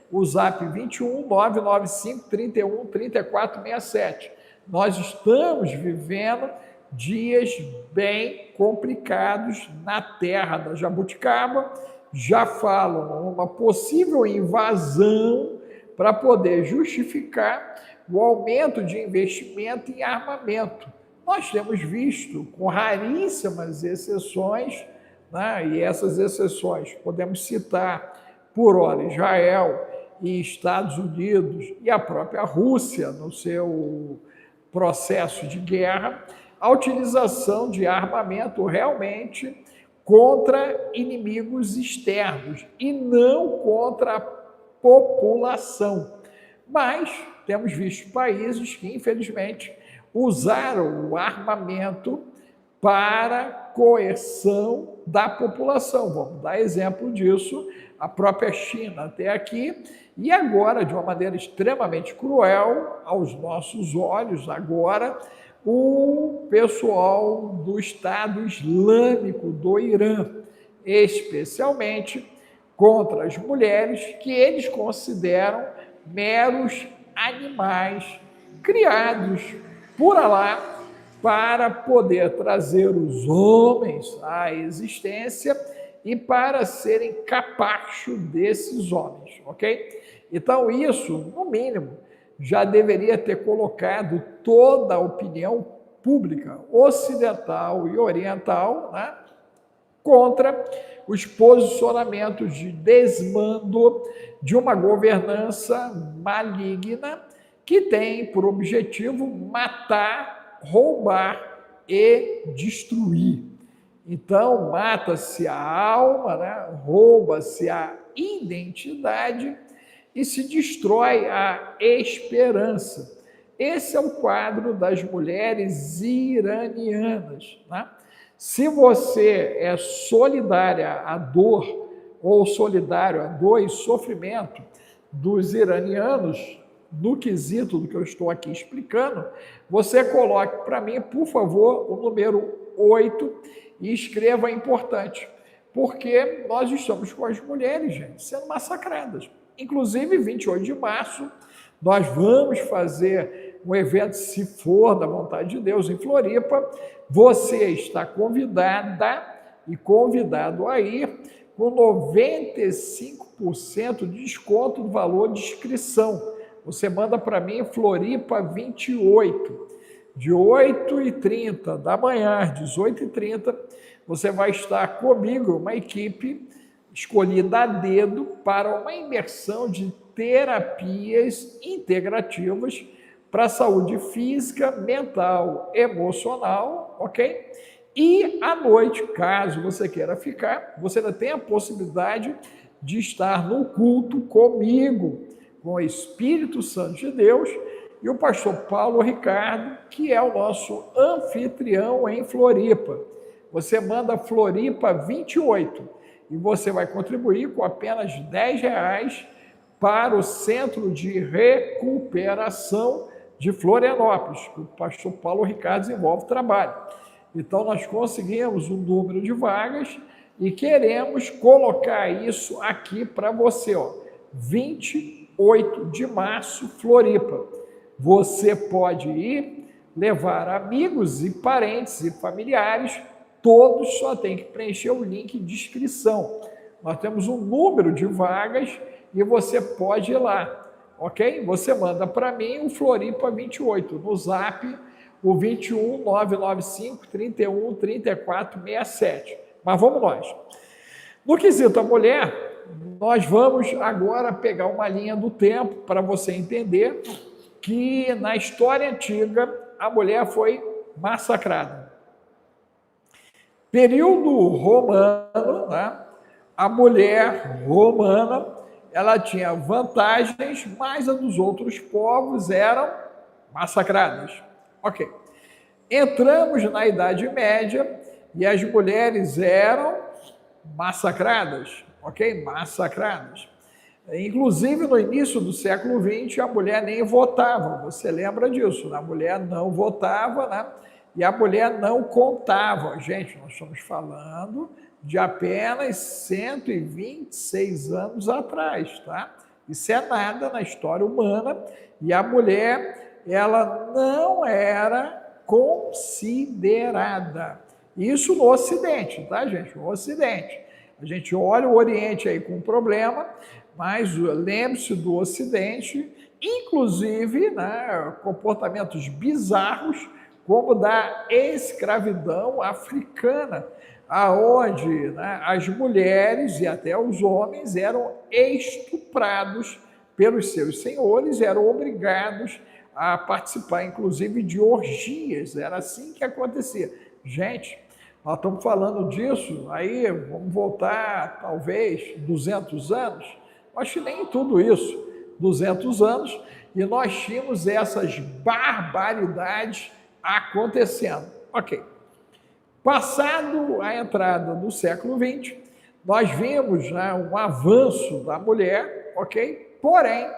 O zap 21 995 31 3467. Nós estamos vivendo dias bem complicados na terra da Jabuticaba. Já falam uma possível invasão para poder justificar o aumento de investimento em armamento. Nós temos visto, com raríssimas exceções, né, e essas exceções podemos citar, por hora, Israel e Estados Unidos e a própria Rússia, no seu processo de guerra, a utilização de armamento realmente contra inimigos externos e não contra a população. Mas temos visto países que, infelizmente, usaram o armamento para coerção da população. Vamos dar exemplo disso, a própria China até aqui, e agora, de uma maneira extremamente cruel, aos nossos olhos, agora, o pessoal do Estado Islâmico do Irã, especialmente contra as mulheres, que eles consideram meros animais criados por Alá para poder trazer os homens à existência e para serem capacho desses homens, ok? Então isso, no mínimo, já deveria ter colocado toda a opinião pública ocidental e oriental, né, contra os posicionamentos de desmando de uma governança maligna que tem por objetivo matar, roubar e destruir. Então, mata-se a alma, né, rouba-se a identidade e se destrói a esperança. Esse é o quadro das mulheres iranianas, né? Se você é solidária à dor ou solidário à dor e sofrimento dos iranianos, no quesito do que eu estou aqui explicando, você coloque para mim, por favor, o número 8 e escreva importante, porque nós estamos com as mulheres, gente, sendo massacradas. Inclusive, 28 de março, nós vamos fazer um evento, se for da vontade de Deus, em Floripa. Você está convidada e convidado a ir com 95% de desconto do valor de inscrição. Você manda para mim Floripa 28, de 8h30 da manhã às 18h30, você vai estar comigo, uma equipe escolhida a dedo para uma imersão de terapias integrativas para a saúde física, mental, emocional, ok? E à noite, caso você queira ficar, você ainda tem a possibilidade de estar no culto comigo, com o Espírito Santo de Deus e o pastor Paulo Ricardo, que é o nosso anfitrião em Floripa. Você manda Floripa 28 e você vai contribuir com apenas R$10 para o Centro de Recuperação de Florianópolis, que o pastor Paulo Ricardo desenvolve trabalho. Então, nós conseguimos um número de vagas e queremos colocar isso aqui para você, ó, 28 28 de março, Floripa. Você pode ir, levar amigos e parentes e familiares, todos só tem que preencher o link de inscrição. Nós temos um número de vagas e você pode ir lá, ok? Você manda para mim o Floripa 28 no Zap, o 21 995 31 34 67. Mas vamos nós. No quesito a mulher, nós vamos agora pegar uma linha do tempo para você entender que na história antiga a mulher foi massacrada. Período romano, né? A mulher romana, ela tinha vantagens, mas a dos outros povos eram massacradas. Ok. Entramos na Idade Média e as mulheres eram massacradas, ok? Massacradas. Inclusive, no início do século XX, a mulher nem votava, você lembra disso, né? A mulher não votava, né? E a mulher não contava. Gente, nós estamos falando de apenas 126 anos atrás, tá? Isso é nada na história humana, e a mulher, ela não era considerada. Isso no Ocidente, tá, gente? No Ocidente. A gente olha o Oriente aí com problema, mas lembre-se do Ocidente, inclusive, né, comportamentos bizarros, como da escravidão africana, aonde, né, as mulheres e até os homens eram estuprados pelos seus senhores, eram obrigados a participar, inclusive, de orgias. Era assim que acontecia. Gente, nós estamos falando disso, aí vamos voltar, talvez, 200 anos. Acho que nem tudo isso, 200 anos, e nós tínhamos essas barbaridades acontecendo. Ok. Passado a entrada do século XX, nós vimos, né, um avanço da mulher, ok? Porém,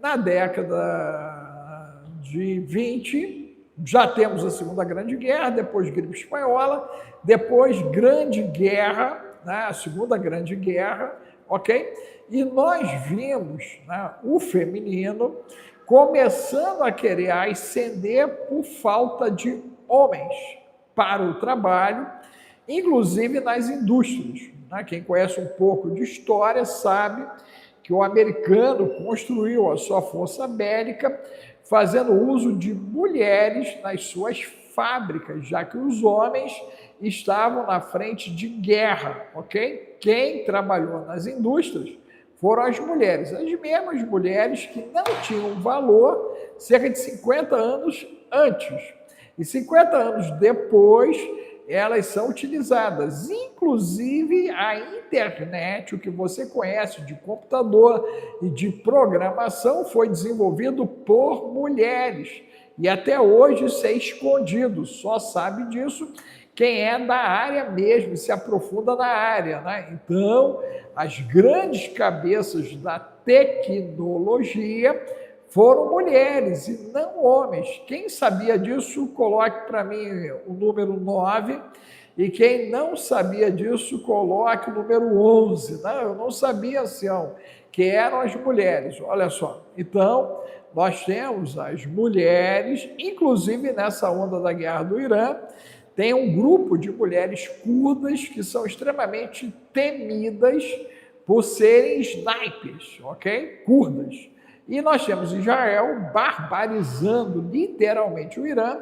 na década de 20, já temos a Segunda Grande Guerra, depois gripe espanhola, depois Grande Guerra, né, a Segunda Grande Guerra, ok? E nós vimos, né, o feminino começando a querer ascender por falta de homens para o trabalho, inclusive nas indústrias. Né? Quem conhece um pouco de história sabe que o americano construiu a sua força bélica fazendo uso de mulheres nas suas fábricas, já que os homens estavam na frente de guerra, ok? Quem trabalhou nas indústrias foram as mulheres, as mesmas mulheres que não tinham valor cerca de 50 anos antes. E 50 anos depois, elas são utilizadas. Inclusive, a internet, o que você conhece de computador e de programação, foi desenvolvido por mulheres. E até hoje isso é escondido, só sabe disso quem é da área mesmo, se aprofunda na área, né? Então, as grandes cabeças da tecnologia foram mulheres e não homens. Quem sabia disso, coloque para mim o número 9, e quem não sabia disso, coloque o número 11. Não, eu não sabia, Sião, que eram as mulheres. Olha só, então, nós temos as mulheres, inclusive nessa onda da guerra do Irã, tem um grupo de mulheres curdas que são extremamente temidas por serem snipers, ok? Curdas. E nós temos Israel barbarizando literalmente o Irã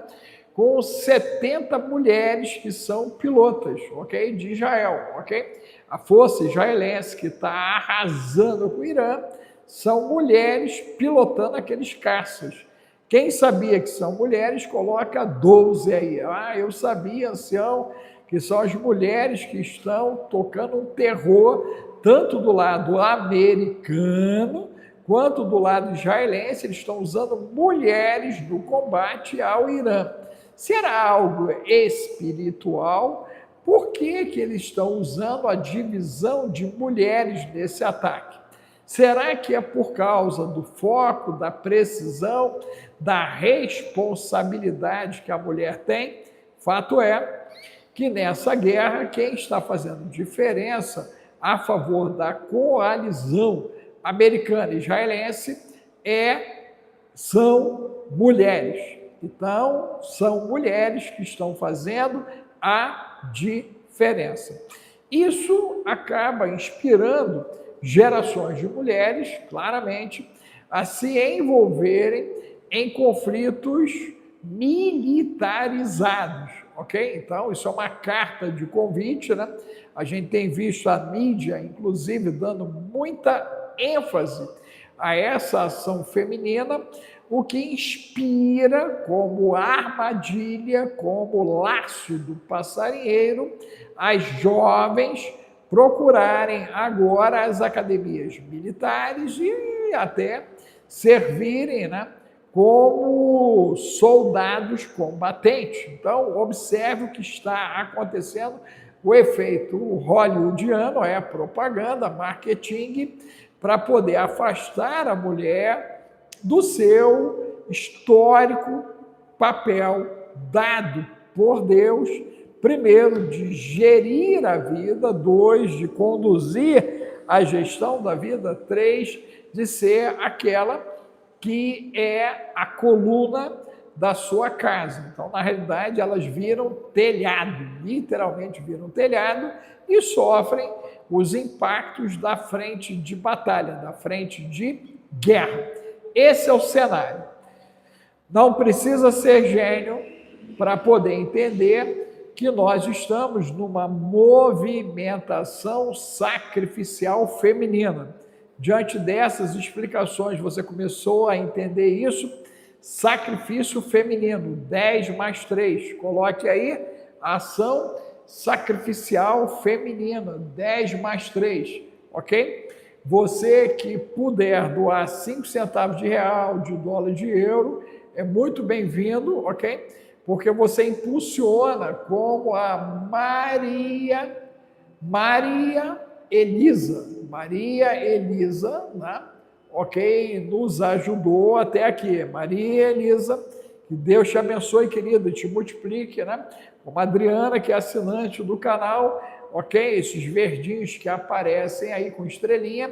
com 70 mulheres que são pilotas, ok? De Israel, ok? A força israelense que está arrasando com o Irã são mulheres pilotando aqueles caças. Quem sabia que são mulheres, coloca 12 aí. Ah, eu sabia, ancião, que são as mulheres que estão tocando um terror, tanto do lado americano, quanto do lado israelense. Eles estão usando mulheres no combate ao Irã. Será algo espiritual? Por que que eles estão usando a divisão de mulheres nesse ataque? Será que é por causa do foco, da precisão, da responsabilidade que a mulher tem? Fato é que nessa guerra, quem está fazendo diferença a favor da coalizão americana e israelense são mulheres. Então, são mulheres que estão fazendo a diferença. Isso acaba inspirando gerações de mulheres, claramente, a se envolverem em conflitos militarizados, ok? Então, isso é uma carta de convite, né? A gente tem visto a mídia, inclusive, dando muita ênfase a essa ação feminina, o que inspira como armadilha, como laço do passarinheiro, as jovens procurarem agora as academias militares e até servirem, né, como soldados combatentes. Então, observe o que está acontecendo. O efeito hollywoodiano é propaganda, marketing, para poder afastar a mulher do seu histórico papel dado por Deus, primeiro, de gerir a vida, 2, de conduzir a gestão da vida, 3, de ser aquela que é a coluna da sua casa. Então, na realidade, elas viram telhado, literalmente viram telhado, e sofrem os impactos da frente de batalha, da frente de guerra. Esse é o cenário. Não precisa ser gênio para poder entender que nós estamos numa movimentação sacrificial feminina. Diante dessas explicações, você começou a entender isso. Sacrifício feminino, 10 mais 3. Coloque aí, ação sacrificial feminina, 10 mais 3, ok? Você que puder doar 5 centavos de real, de dólar, de euro, é muito bem-vindo, ok? Porque você impulsiona como a Maria Elisa, né? Ok? Nos ajudou até aqui. Maria Elisa, que Deus te abençoe, querida, te multiplique, né? Como a Adriana, que é assinante do canal, ok? Esses verdinhos que aparecem aí com estrelinha,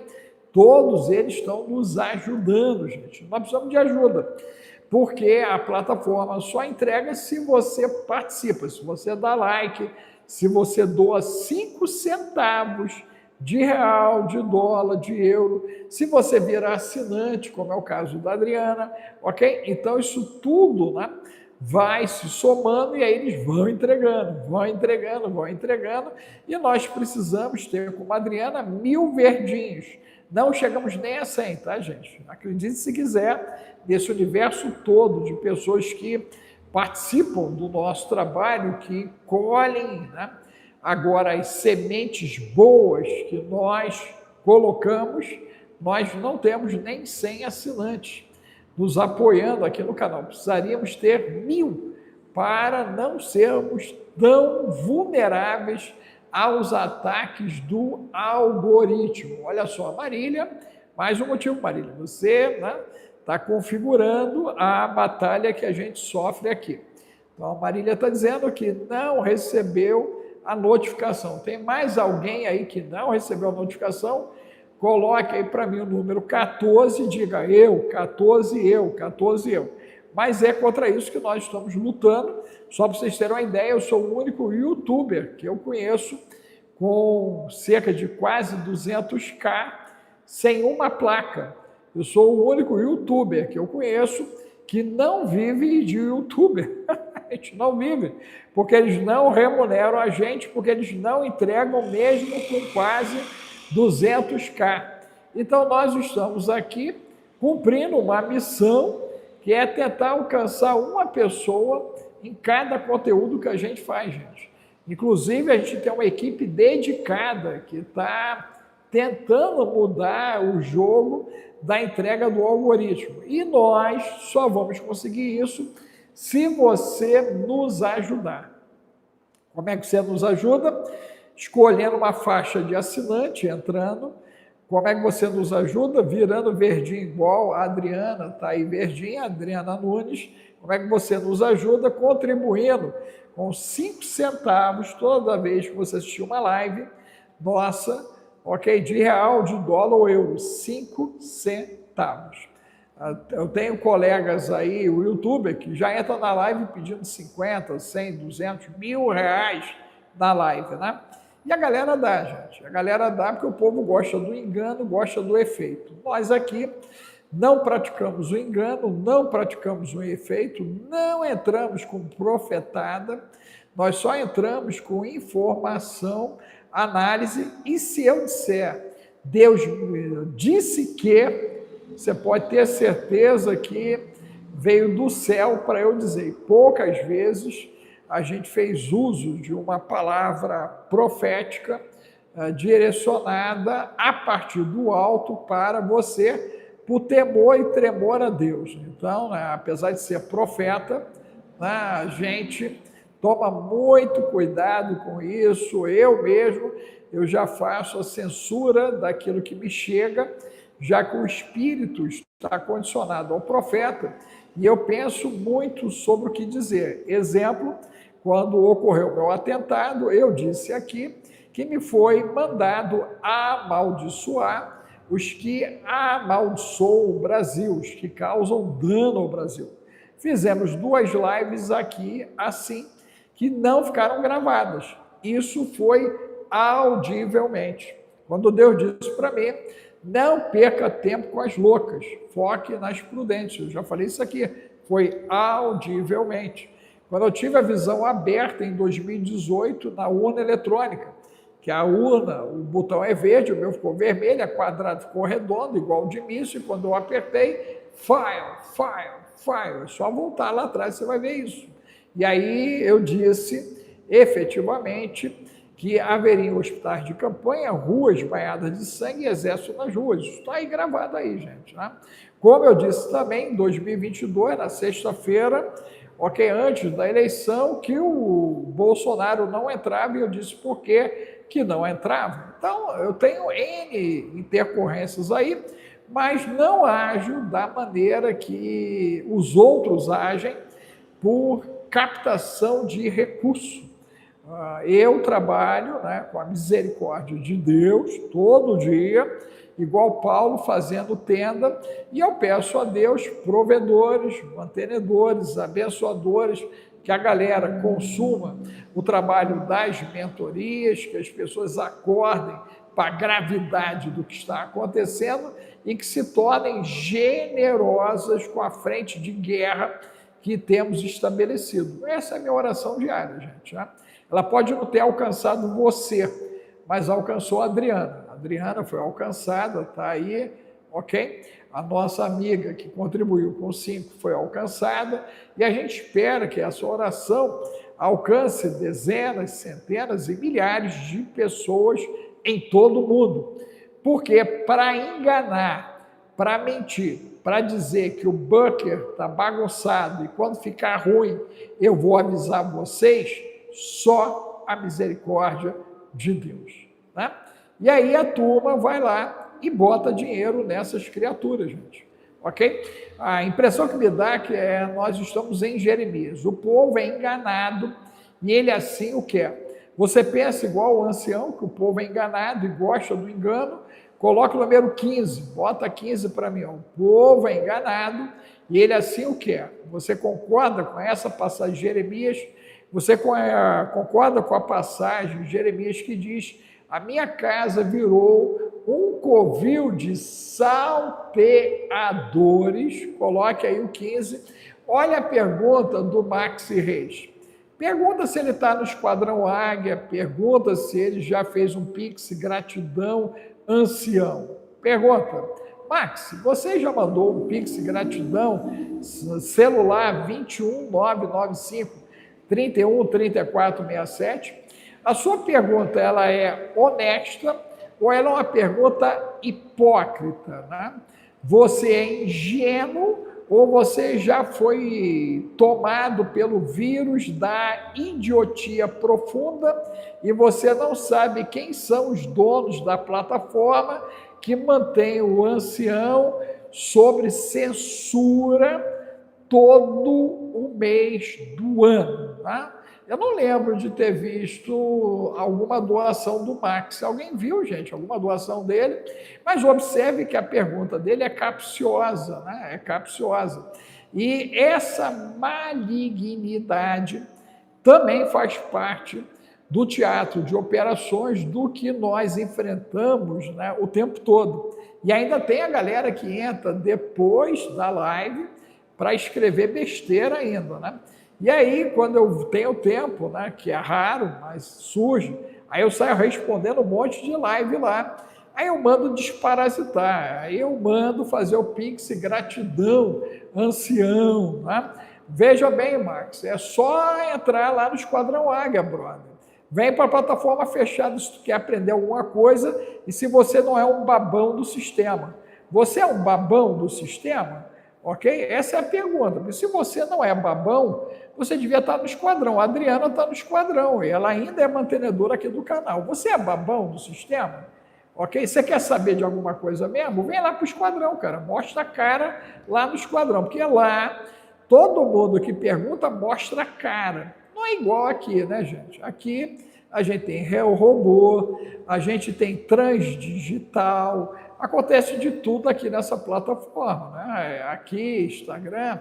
todos eles estão nos ajudando, gente. Nós precisamos de ajuda, porque a plataforma só entrega se você participa, se você dá like, se você doa 5 centavos de real, de dólar, de euro, se você virar assinante, como é o caso da Adriana, ok? Então, isso tudo, né, vai se somando e aí eles vão entregando, e nós precisamos ter, como a Adriana, 1000 verdinhos. Não chegamos nem a 100, tá, gente? Acredite se quiser, desse universo todo de pessoas que participam do nosso trabalho, que colhem, né, agora as sementes boas que nós colocamos, nós não temos nem 100 assinantes nos apoiando aqui no canal. Precisaríamos ter 1000 para não sermos tão vulneráveis aos ataques do algoritmo. Olha só, Marília, mais um motivo, Marília, você, né, está configurando a batalha que a gente sofre aqui. Então, a Marília está dizendo que não recebeu a notificação. Tem mais alguém aí que não recebeu a notificação? Coloque aí para mim o número 14, diga eu, 14 eu. Mas é contra isso que nós estamos lutando. Só para vocês terem uma ideia, eu sou o único youtuber que eu conheço com cerca de quase 200k sem uma placa. Eu sou o único youtuber que eu conheço que não vive de youtuber. A gente não vive, porque eles não remuneram a gente, porque eles não entregam mesmo com quase 200k. Então, nós estamos aqui cumprindo uma missão que é tentar alcançar uma pessoa em cada conteúdo que a gente faz, gente. Inclusive, a gente tem uma equipe dedicada que está tentando mudar o jogo da entrega do algoritmo. E nós só vamos conseguir isso se você nos ajudar. Como é que você nos ajuda? Escolhendo uma faixa de assinante, entrando. Como é que você nos ajuda? Virando verdinho igual a Adriana, está aí verdinha, Adriana Nunes. Como é que você nos ajuda? Contribuindo com 5 centavos toda vez que você assistir uma live nossa, ok? De real, de dólar ou euro, 5 centavos. Eu tenho colegas aí, o youtuber, que já entra na live pedindo 50, 100, 200, R$ 1.000 na live, né? E a galera dá, gente. A galera dá porque o povo gosta do engano, gosta do efeito. Nós aqui não praticamos o engano, não praticamos o efeito, não entramos com profetada, nós só entramos com informação, análise, e se eu disser, Deus disse que, você pode ter certeza que veio do céu para eu dizer. Poucas vezes a gente fez uso de uma palavra profética direcionada a partir do alto para você, por temor e tremor a Deus. Então, né, apesar de ser profeta, né, a gente toma muito cuidado com isso. Eu mesmo, eu já faço a censura daquilo que me chega, já que o espírito está condicionado ao profeta, e eu penso muito sobre o que dizer. Exemplo, quando ocorreu o meu atentado, eu disse aqui que me foi mandado amaldiçoar os que amaldiçoam o Brasil, os que causam dano ao Brasil. Fizemos 2 lives aqui, assim, que não ficaram gravadas. Isso foi audivelmente. Quando Deus disse para mim, não perca tempo com as loucas, foque nas prudentes. Eu já falei isso aqui, foi audivelmente. Quando eu tive a visão aberta em 2018 na urna eletrônica, que a urna, o botão é verde, o meu ficou vermelho, a quadrado ficou redondo, igual o de míssil, e quando eu apertei, file, é só voltar lá atrás, você vai ver isso. E aí eu disse, efetivamente, que haveriam hospitais de campanha, ruas banhadas de sangue e exército nas ruas. Isso está aí gravado aí, gente. Né? Como eu disse também, em 2022, na sexta-feira, ok, antes da eleição, que o Bolsonaro não entrava, e eu disse por que não entrava. Então, eu tenho N intercorrências aí, mas não ajo da maneira que os outros agem por captação de recurso. Eu trabalho, né, com a misericórdia de Deus todo dia, igual Paulo fazendo tenda, e eu peço a Deus provedores, mantenedores, abençoadores, que a galera consuma o trabalho das mentorias, que as pessoas acordem para a gravidade do que está acontecendo e que se tornem generosas com a frente de guerra que temos estabelecido. Essa é a minha oração diária, gente, né? Ela pode não ter alcançado você, mas alcançou a Adriana. A Adriana foi alcançada, está aí, ok? A nossa amiga que contribuiu com 5 foi alcançada, e a gente espera que essa oração alcance dezenas, centenas e milhares de pessoas em todo o mundo. Porque para enganar, para mentir, para dizer que o bunker está bagunçado e quando ficar ruim eu vou avisar vocês, só a misericórdia de Deus. Né? E aí a turma vai lá e bota dinheiro nessas criaturas, gente. Ok? A impressão que me dá é que nós estamos em Jeremias. O povo é enganado e ele assim o quer. Você pensa igual o ancião, que o povo é enganado e gosta do engano, coloca o número 15, bota 15 para mim. O povo é enganado e ele assim o quer. Você concorda com essa passagem de Jeremias? Você concorda com a passagem de Jeremias que diz: a minha casa virou um covil de salteadores? Coloque aí o 15. Olha a pergunta do Maxi Reis. Pergunta se ele está no Esquadrão Águia, pergunta se ele já fez um Pix gratidão ancião. Pergunta, Max, você já mandou um Pix gratidão celular 21995 31 34 67? A sua pergunta, ela é honesta ou ela é uma pergunta hipócrita, né? Você é ingênuo ou você já foi tomado pelo vírus da idiotia profunda e você não sabe quem são os donos da plataforma que mantém o ancião sobre censura todo o mês do ano, tá? Eu não lembro de ter visto alguma doação do Max. Alguém viu, gente, alguma doação dele? Mas observe que a pergunta dele é capciosa, né? É capciosa. E essa malignidade também faz parte do teatro de operações do que nós enfrentamos, né, o tempo todo. E ainda tem a galera que entra depois da live para escrever besteira ainda, né? E aí, quando eu tenho tempo, né, que é raro, mas surge, aí eu saio respondendo um monte de live lá. Aí eu mando desparasitar, aí eu mando fazer o Pix gratidão, ancião, né? Veja bem, Max, é só entrar lá no Esquadrão Águia, brother. Vem para a plataforma fechada se tu quer aprender alguma coisa e se você não é um babão do sistema. Você é um babão do sistema? Ok? Essa é a pergunta. Porque se você não é babão, você devia estar no Esquadrão. A Adriana está no Esquadrão e ela ainda é mantenedora aqui do canal. Você é babão do sistema? Ok? Você quer saber de alguma coisa mesmo? Vem lá para o Esquadrão, cara. Mostra a cara lá no Esquadrão. Porque lá, todo mundo que pergunta mostra a cara. Não é igual aqui, né, gente? Aqui a gente tem réu robô, a gente tem transdigital, acontece de tudo aqui nessa plataforma, né? Aqui, Instagram,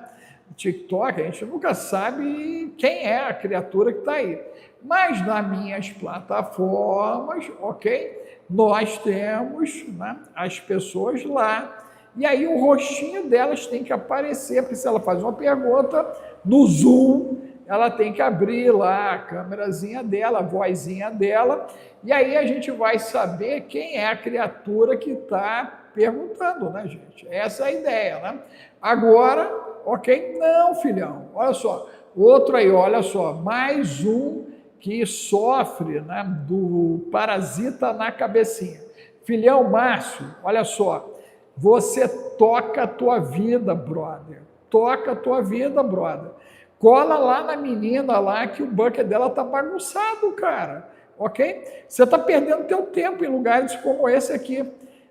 TikTok, a gente nunca sabe quem é a criatura que está aí. Mas nas minhas plataformas, ok? Nós temos, né, as pessoas lá. E aí o rostinho delas tem que aparecer, porque se ela faz uma pergunta no Zoom, ela tem que abrir lá a câmerazinha dela, a vozinha dela, e aí a gente vai saber quem é a criatura que está perguntando, né, gente? Essa é a ideia, né? Agora, ok? Não, filhão, olha só, outro aí, olha só, mais um que sofre, né, do parasita na cabecinha. Filhão Márcio, olha só, você toca a tua vida, brother. Toca a tua vida, brother. Cola lá na menina lá que o bucket dela tá bagunçado, cara. Ok? Você está perdendo teu tempo em lugares como esse aqui.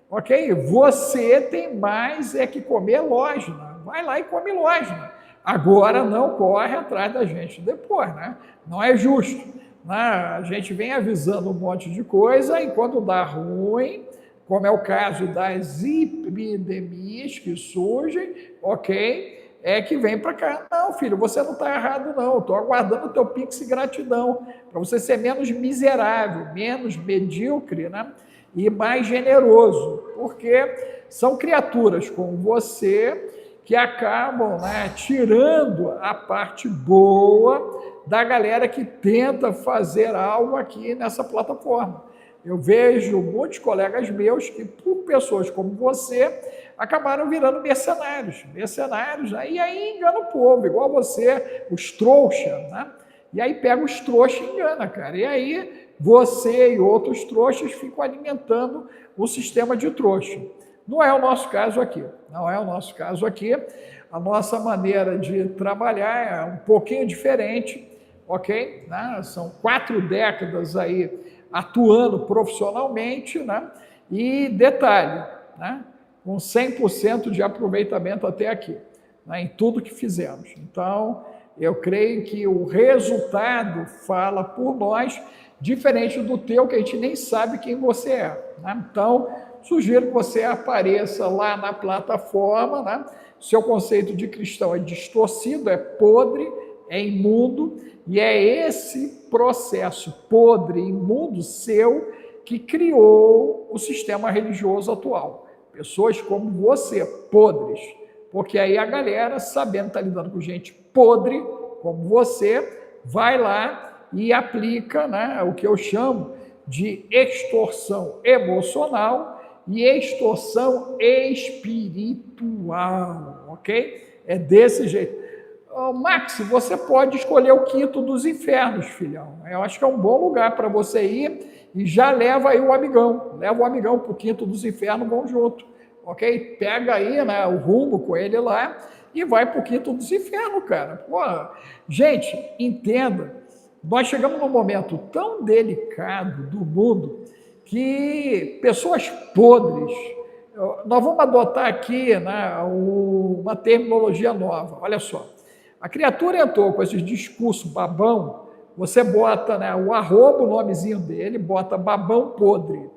Ok? Você tem mais é que comer lógina. Vai lá e come lógina. Agora não corre atrás da gente depois, né? Não é justo. Né? A gente vem avisando um monte de coisa e quando dá ruim, como é o caso das epidemias que surgem, ok? É que vem para cá. Não, filho, você não está errado, não. Eu estou aguardando o teu Pix gratidão, para você ser menos miserável, menos medíocre, né? E mais generoso, porque são criaturas como você que acabam, né, tirando a parte boa da galera que tenta fazer algo aqui nessa plataforma. Eu vejo muitos colegas meus que, por pessoas como você, acabaram virando mercenários, né? E aí engana o povo, igual você, os trouxas, né? E aí pega os trouxas e engana, cara. E aí você e outros trouxas ficam alimentando o sistema de trouxa. Não é o nosso caso aqui, não é o nosso caso aqui. A nossa maneira de trabalhar é um pouquinho diferente, ok? Né? São 4 décadas aí atuando profissionalmente, né? E detalhe, né? Com 100% de aproveitamento até aqui, né? Em tudo que fizemos. Então, eu creio que o resultado fala por nós, diferente do teu, que a gente nem sabe quem você é, né? Então, sugiro que você apareça lá na plataforma, né? Seu conceito de cristão é distorcido, é podre, é imundo, e é esse processo podre, imundo seu, que criou o sistema religioso atual. Pessoas como você, podres. Porque aí a galera, sabendo que está lidando com gente podre, como você, vai lá e aplica, né, o que eu chamo de extorsão emocional e extorsão espiritual, ok? É desse jeito. Max, você pode escolher o quinto dos infernos, filhão. Eu acho que é um bom lugar para você ir e já leva aí o amigão. Leva o amigão para o quinto dos infernos, vão junto. Ok? Pega aí, né, o rumo com ele lá e vai para o quinto dos infernos, cara. Pô, gente, entenda, nós chegamos num momento tão delicado do mundo que pessoas podres, nós vamos adotar aqui, né, uma terminologia nova, olha só. A criatura entrou com esses discursos babão, você bota, né, o arroba, o nomezinho dele, bota babão podre,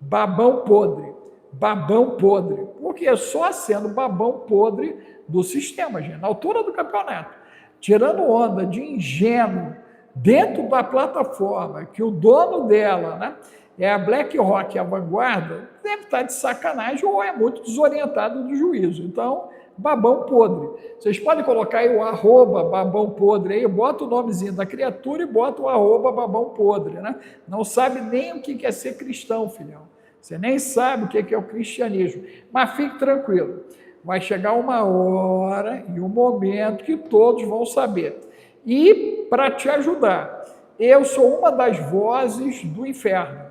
babão podre, babão podre, porque só sendo babão podre do sistema, gente, na altura do campeonato, tirando onda de ingênuo dentro da plataforma, que o dono dela, né, é a BlackRock, a Vanguarda, deve estar de sacanagem ou é muito desorientado do juízo. Então, babão podre. Vocês podem colocar aí o arroba babão podre aí, bota o nomezinho da criatura e bota o arroba babão podre, né? Não sabe nem o que é ser cristão, filhão. Você nem sabe o que é o cristianismo. Mas fique tranquilo, vai chegar uma hora e um momento que todos vão saber. E, para te ajudar, eu sou uma das vozes do inferno.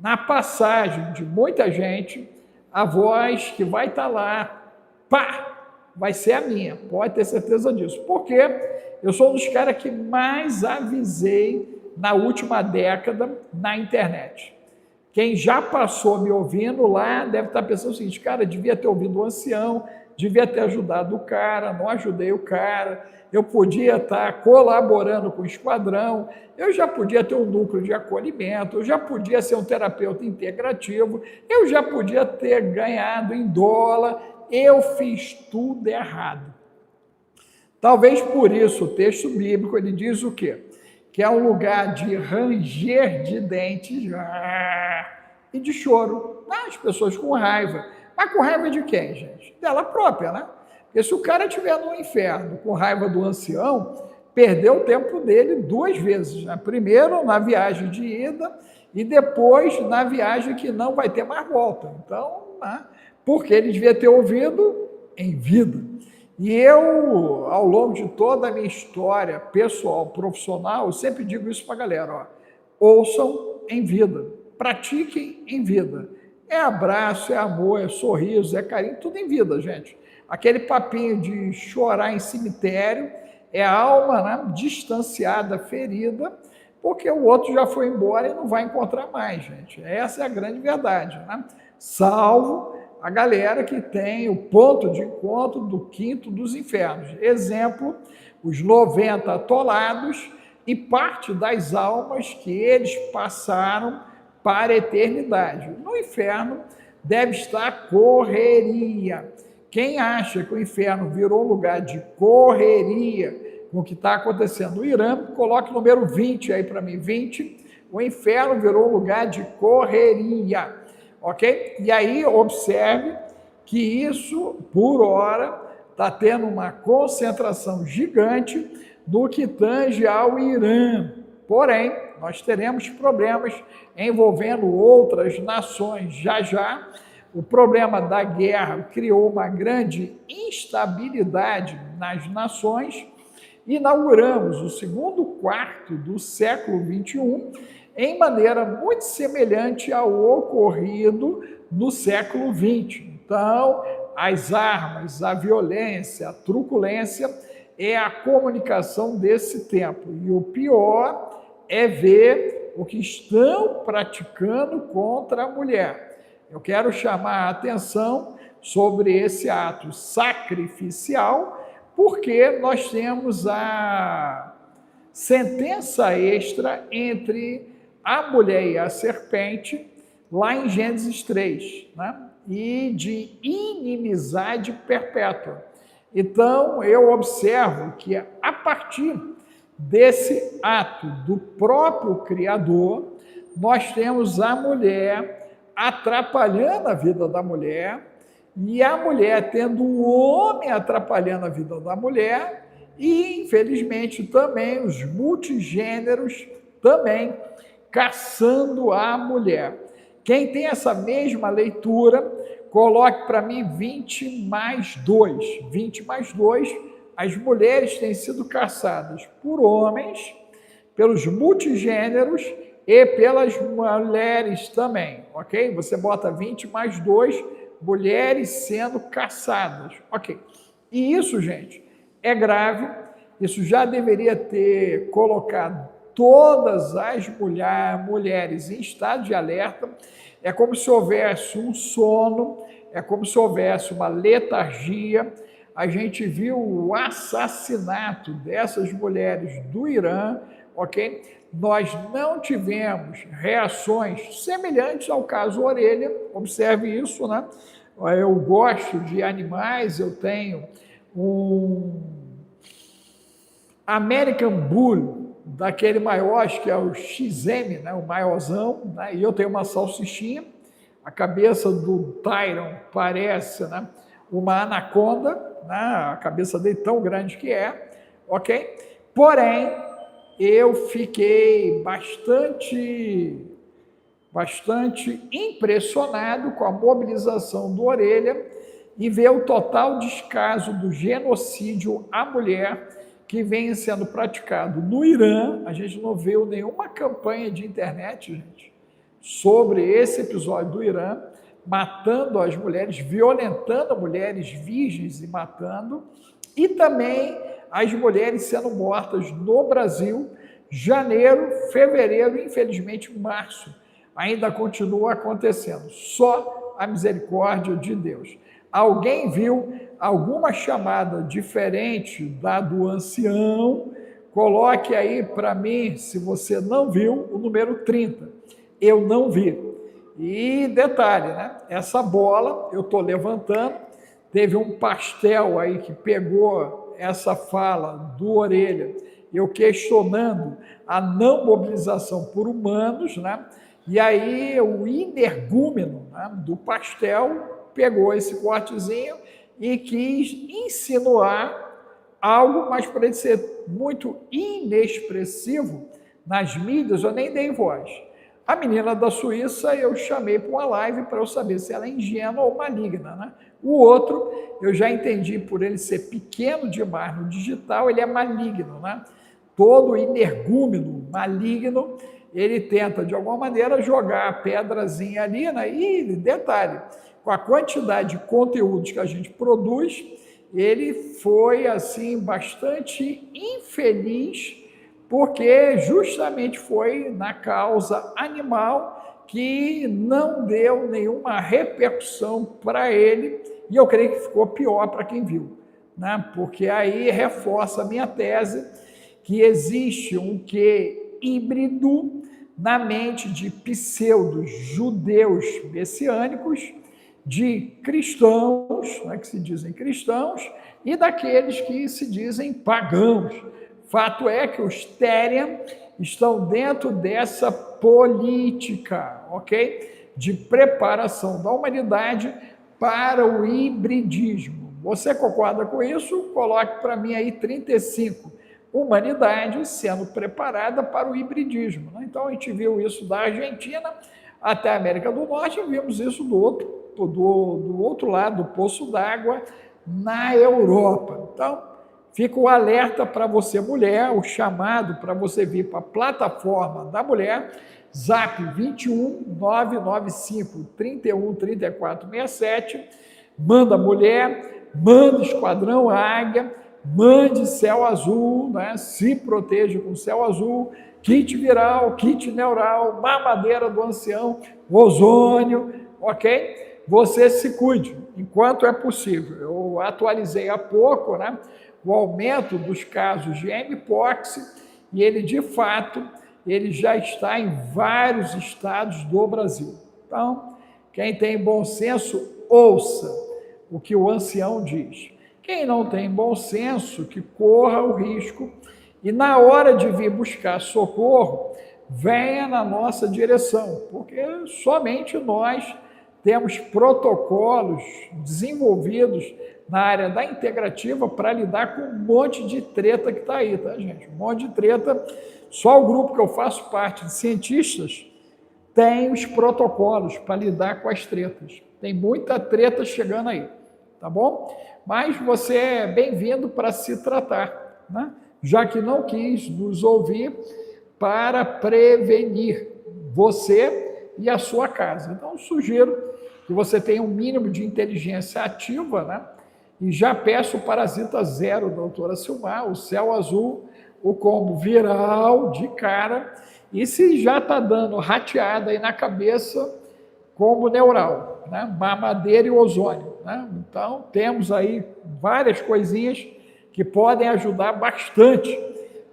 Na passagem de muita gente, a voz que vai estar lá, pá, vai ser a minha, pode ter certeza disso. Porque eu sou um dos caras que mais avisei na última década na internet. Quem já passou me ouvindo lá deve estar pensando o seguinte, cara, devia ter ouvido o ancião, devia ter ajudado o cara, não ajudei o cara, eu podia estar colaborando com o esquadrão, eu já podia ter um núcleo de acolhimento, eu já podia ser um terapeuta integrativo, eu já podia ter ganhado em dólar, eu fiz tudo errado. Talvez por isso o texto bíblico ele diz o quê? Que é um lugar de ranger de dentes e de choro. As pessoas com raiva. Mas com raiva de quem, gente? Dela própria, né? Porque se o cara estiver no inferno com raiva do ancião, perdeu o tempo dele 2 vezes. Né? Primeiro na viagem de ida e depois na viagem que não vai ter mais volta. Então, né? Porque ele devia ter ouvido em vida. E eu, ao longo de toda a minha história pessoal, profissional, eu sempre digo isso para a galera, ó, ouçam em vida, pratiquem em vida. É abraço, é amor, é sorriso, é carinho, tudo em vida, gente. Aquele papinho de chorar em cemitério é a alma, né, distanciada, ferida, porque o outro já foi embora e não vai encontrar mais, gente. Essa é a grande verdade, né? Salvo a galera que tem o ponto de encontro do quinto dos infernos. Exemplo, os 90 atolados e parte das almas que eles passaram para a eternidade. No inferno deve estar correria. Quem acha que o inferno virou um lugar de correria com o que está acontecendo no Irã, coloque o número 20 aí para mim, 20. O inferno virou um lugar de correria. Ok? E aí observe que isso, por hora, está tendo uma concentração gigante no que tange ao Irã. Porém, nós teremos problemas envolvendo outras nações já já. O problema da guerra criou uma grande instabilidade nas nações. Inauguramos o segundo quarto do século XXI em maneira muito semelhante ao ocorrido no século XX. Então, as armas, a violência, a truculência é a comunicação desse tempo. E o pior é ver o que estão praticando contra a mulher. Eu quero chamar a atenção sobre esse ato sacrificial, porque nós temos a sentença extra entre a mulher e a serpente, lá em Gênesis 3, né? E de inimizade perpétua. Então, eu observo que a partir desse ato do próprio Criador, nós temos a mulher atrapalhando a vida da mulher, e a mulher tendo o homem atrapalhando a vida da mulher, e, infelizmente, também os multigêneros também caçando a mulher. Quem tem essa mesma leitura, coloque para mim 20 mais 2. 20 mais 2, as mulheres têm sido caçadas por homens, pelos multigêneros e pelas mulheres também, ok? Você bota 20 mais 2, mulheres sendo caçadas, ok? E isso, gente, é grave, isso já deveria ter colocado todas as mulheres em estado de alerta. É como se houvesse um sono, é como se houvesse uma letargia. a gente viu o assassinato dessas mulheres do Irã, ok? Nós não tivemos reações semelhantes ao caso Orelha, observe isso, né? Eu gosto de animais, eu tenho um American Bull, daquele maior, acho que é o XM, né? O maiorzão, né? E eu tenho uma salsichinha, a cabeça do Tyron parece, né? Uma anaconda, né? A cabeça dele tão grande que é, ok? Porém, eu fiquei bastante impressionado com a mobilização do Orelha e ver o total descaso do genocídio à mulher que vem sendo praticado no Irã. A gente não viu nenhuma campanha de internet, gente, sobre esse episódio do Irã, matando as mulheres, violentando mulheres virgens e matando, e também as mulheres sendo mortas no Brasil, janeiro, fevereiro, infelizmente março, ainda continua acontecendo. Só a misericórdia de Deus. Alguém viu alguma chamada diferente da do ancião? Coloque aí para mim, se você não viu, o número 30. Eu não vi. E detalhe, né? Essa bola eu estou levantando, teve um pastel aí que pegou essa fala do Orelha, eu questionando a não mobilização por humanos, né? E aí o energúmeno, né, do pastel pegou esse cortezinho e quis insinuar algo, mas para ele ser muito inexpressivo nas mídias, eu nem dei voz. A menina da Suíça eu chamei para uma live para eu saber se ela é ingênua ou maligna, né? O outro, eu já entendi, por ele ser pequeno demais no digital, ele é maligno, né? Todo energúmeno maligno, ele tenta, de alguma maneira, jogar a pedrazinha ali, né? E, detalhe, com a quantidade de conteúdos que a gente produz, ele foi, assim, bastante infeliz, porque justamente foi na causa animal que não deu nenhuma repercussão para ele, e eu creio que ficou pior para quem viu, né? Porque aí reforça a minha tese que existe um quê híbrido na mente de pseudo-judeus messiânicos, de cristãos, né, que se dizem cristãos, e daqueles que se dizem pagãos. Fato é que os Therian estão dentro dessa política, ok? De preparação da humanidade para o hibridismo. Você concorda com isso? Coloque para mim aí 35. Humanidade sendo preparada para o hibridismo, né? Então a gente viu isso da Argentina até a América do Norte e vimos isso do outro lado do poço d'água na Europa. Então, fica o alerta para você, mulher, o chamado para você vir para a plataforma da mulher, Zap 21 995 31 34 67, manda mulher, manda Esquadrão Águia, mande Céu Azul, né? Se proteja com Céu Azul, kit viral, kit neural, mamadeira do ancião, ozônio, ok? Você se cuide, enquanto é possível. Eu atualizei há pouco, né, o aumento dos casos de mpox, e ele, de fato, ele já está em vários estados do Brasil. Então, quem tem bom senso, ouça o que o ancião diz. Quem não tem bom senso, que corra o risco e, na hora de vir buscar socorro, venha na nossa direção, porque somente nós temos protocolos desenvolvidos na área da integrativa para lidar com um monte de treta que está aí, tá, gente? Um monte de treta. Só o grupo que eu faço parte de cientistas tem os protocolos para lidar com as tretas. Tem muita treta chegando aí, tá bom? Mas você é bem-vindo para se tratar, né? Já que não quis nos ouvir para prevenir você e a sua casa. Então, sugiro que você tenha um mínimo de inteligência ativa, né? E já peço o Parasita Zero, doutora Silmar, o Céu Azul, o combo viral de cara, e se já está dando rateada aí na cabeça, combo neural, né? Mamadeira e ozônio. né? Então, temos aí várias coisinhas que podem ajudar bastante,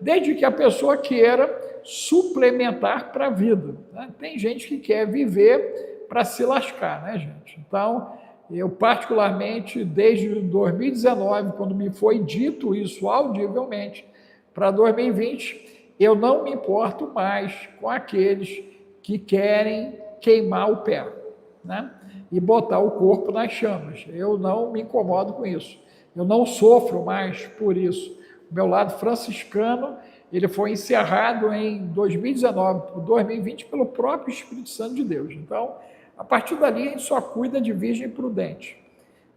desde que a pessoa queira suplementar para a vida, né? Tem gente que quer viver para se lascar, né, gente? Então, eu particularmente, desde 2019, quando me foi dito isso audivelmente, para 2020, eu não me importo mais com aqueles que querem queimar o pé, né? E botar o corpo nas chamas. Eu não me incomodo com isso. Eu não sofro mais por isso. O meu lado franciscano, ele foi encerrado em 2019, por 2020, pelo próprio Espírito Santo de Deus. Então, a partir dali, a gente só cuida de virgem prudente.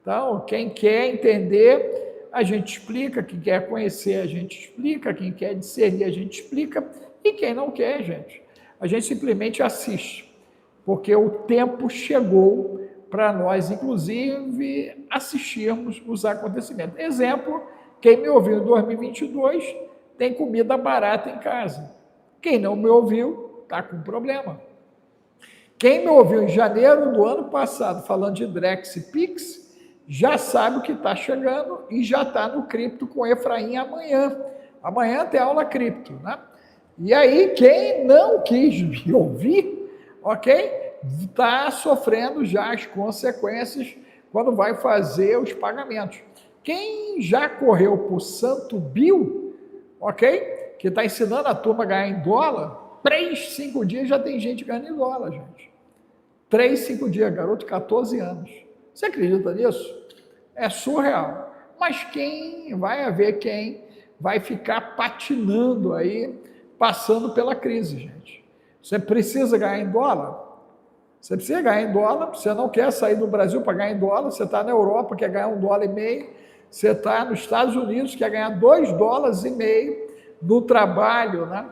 Então, quem quer entender, a gente explica. Quem quer conhecer, a gente explica. Quem quer discernir, a gente explica. E quem não quer, gente, a gente simplesmente assiste. Porque o tempo chegou para nós, inclusive, assistirmos os acontecimentos. Exemplo, quem me ouviu em 2022 tem comida barata em casa. Quem não me ouviu está com problema. Quem me ouviu em janeiro do ano passado falando de Drex e Pix, já sabe o que está chegando e já está no cripto com Efraim amanhã. Amanhã tem aula cripto, né? E aí, quem não quis me ouvir, ok? Está sofrendo já as consequências quando vai fazer os pagamentos. Quem já correu para o Santo Bill, ok? Que está ensinando a turma a ganhar em dólar, 3, 5 dias já tem gente ganhando em dólar, gente. 3, 5 dias, garoto de 14 anos. Você acredita nisso? É surreal. Mas quem vai haver quem vai ficar patinando aí, passando pela crise, gente. Você precisa ganhar em dólar? Você precisa ganhar em dólar, você não quer sair do Brasil para ganhar em dólar, você está na Europa, quer ganhar $1,50, você está nos Estados Unidos, quer ganhar $2,50 no trabalho, né,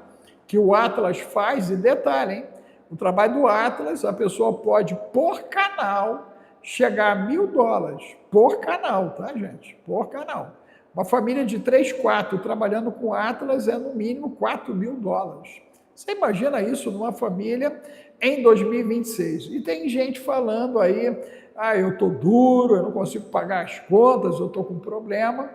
que o Atlas faz. E detalhe, hein? O trabalho do Atlas, a pessoa pode, por canal, chegar a $1.000, por canal, tá, gente? Por canal. Uma família de 3, 4 trabalhando com Atlas é no mínimo $4.000. Você imagina isso numa família em 2026? E tem gente falando aí, eu estou duro, eu não consigo pagar as contas, eu estou com problema,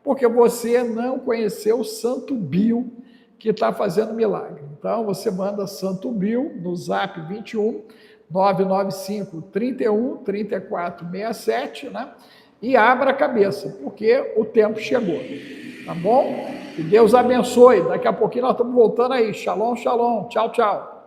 porque você não conheceu o Santo Bill, que está fazendo milagre. Então, você manda Santo Bill no zap 21 995 31 34 67, né? E abra a cabeça, porque o tempo chegou. Tá bom? Que Deus abençoe. Daqui a pouquinho nós estamos voltando aí. Shalom, shalom. Tchau, tchau.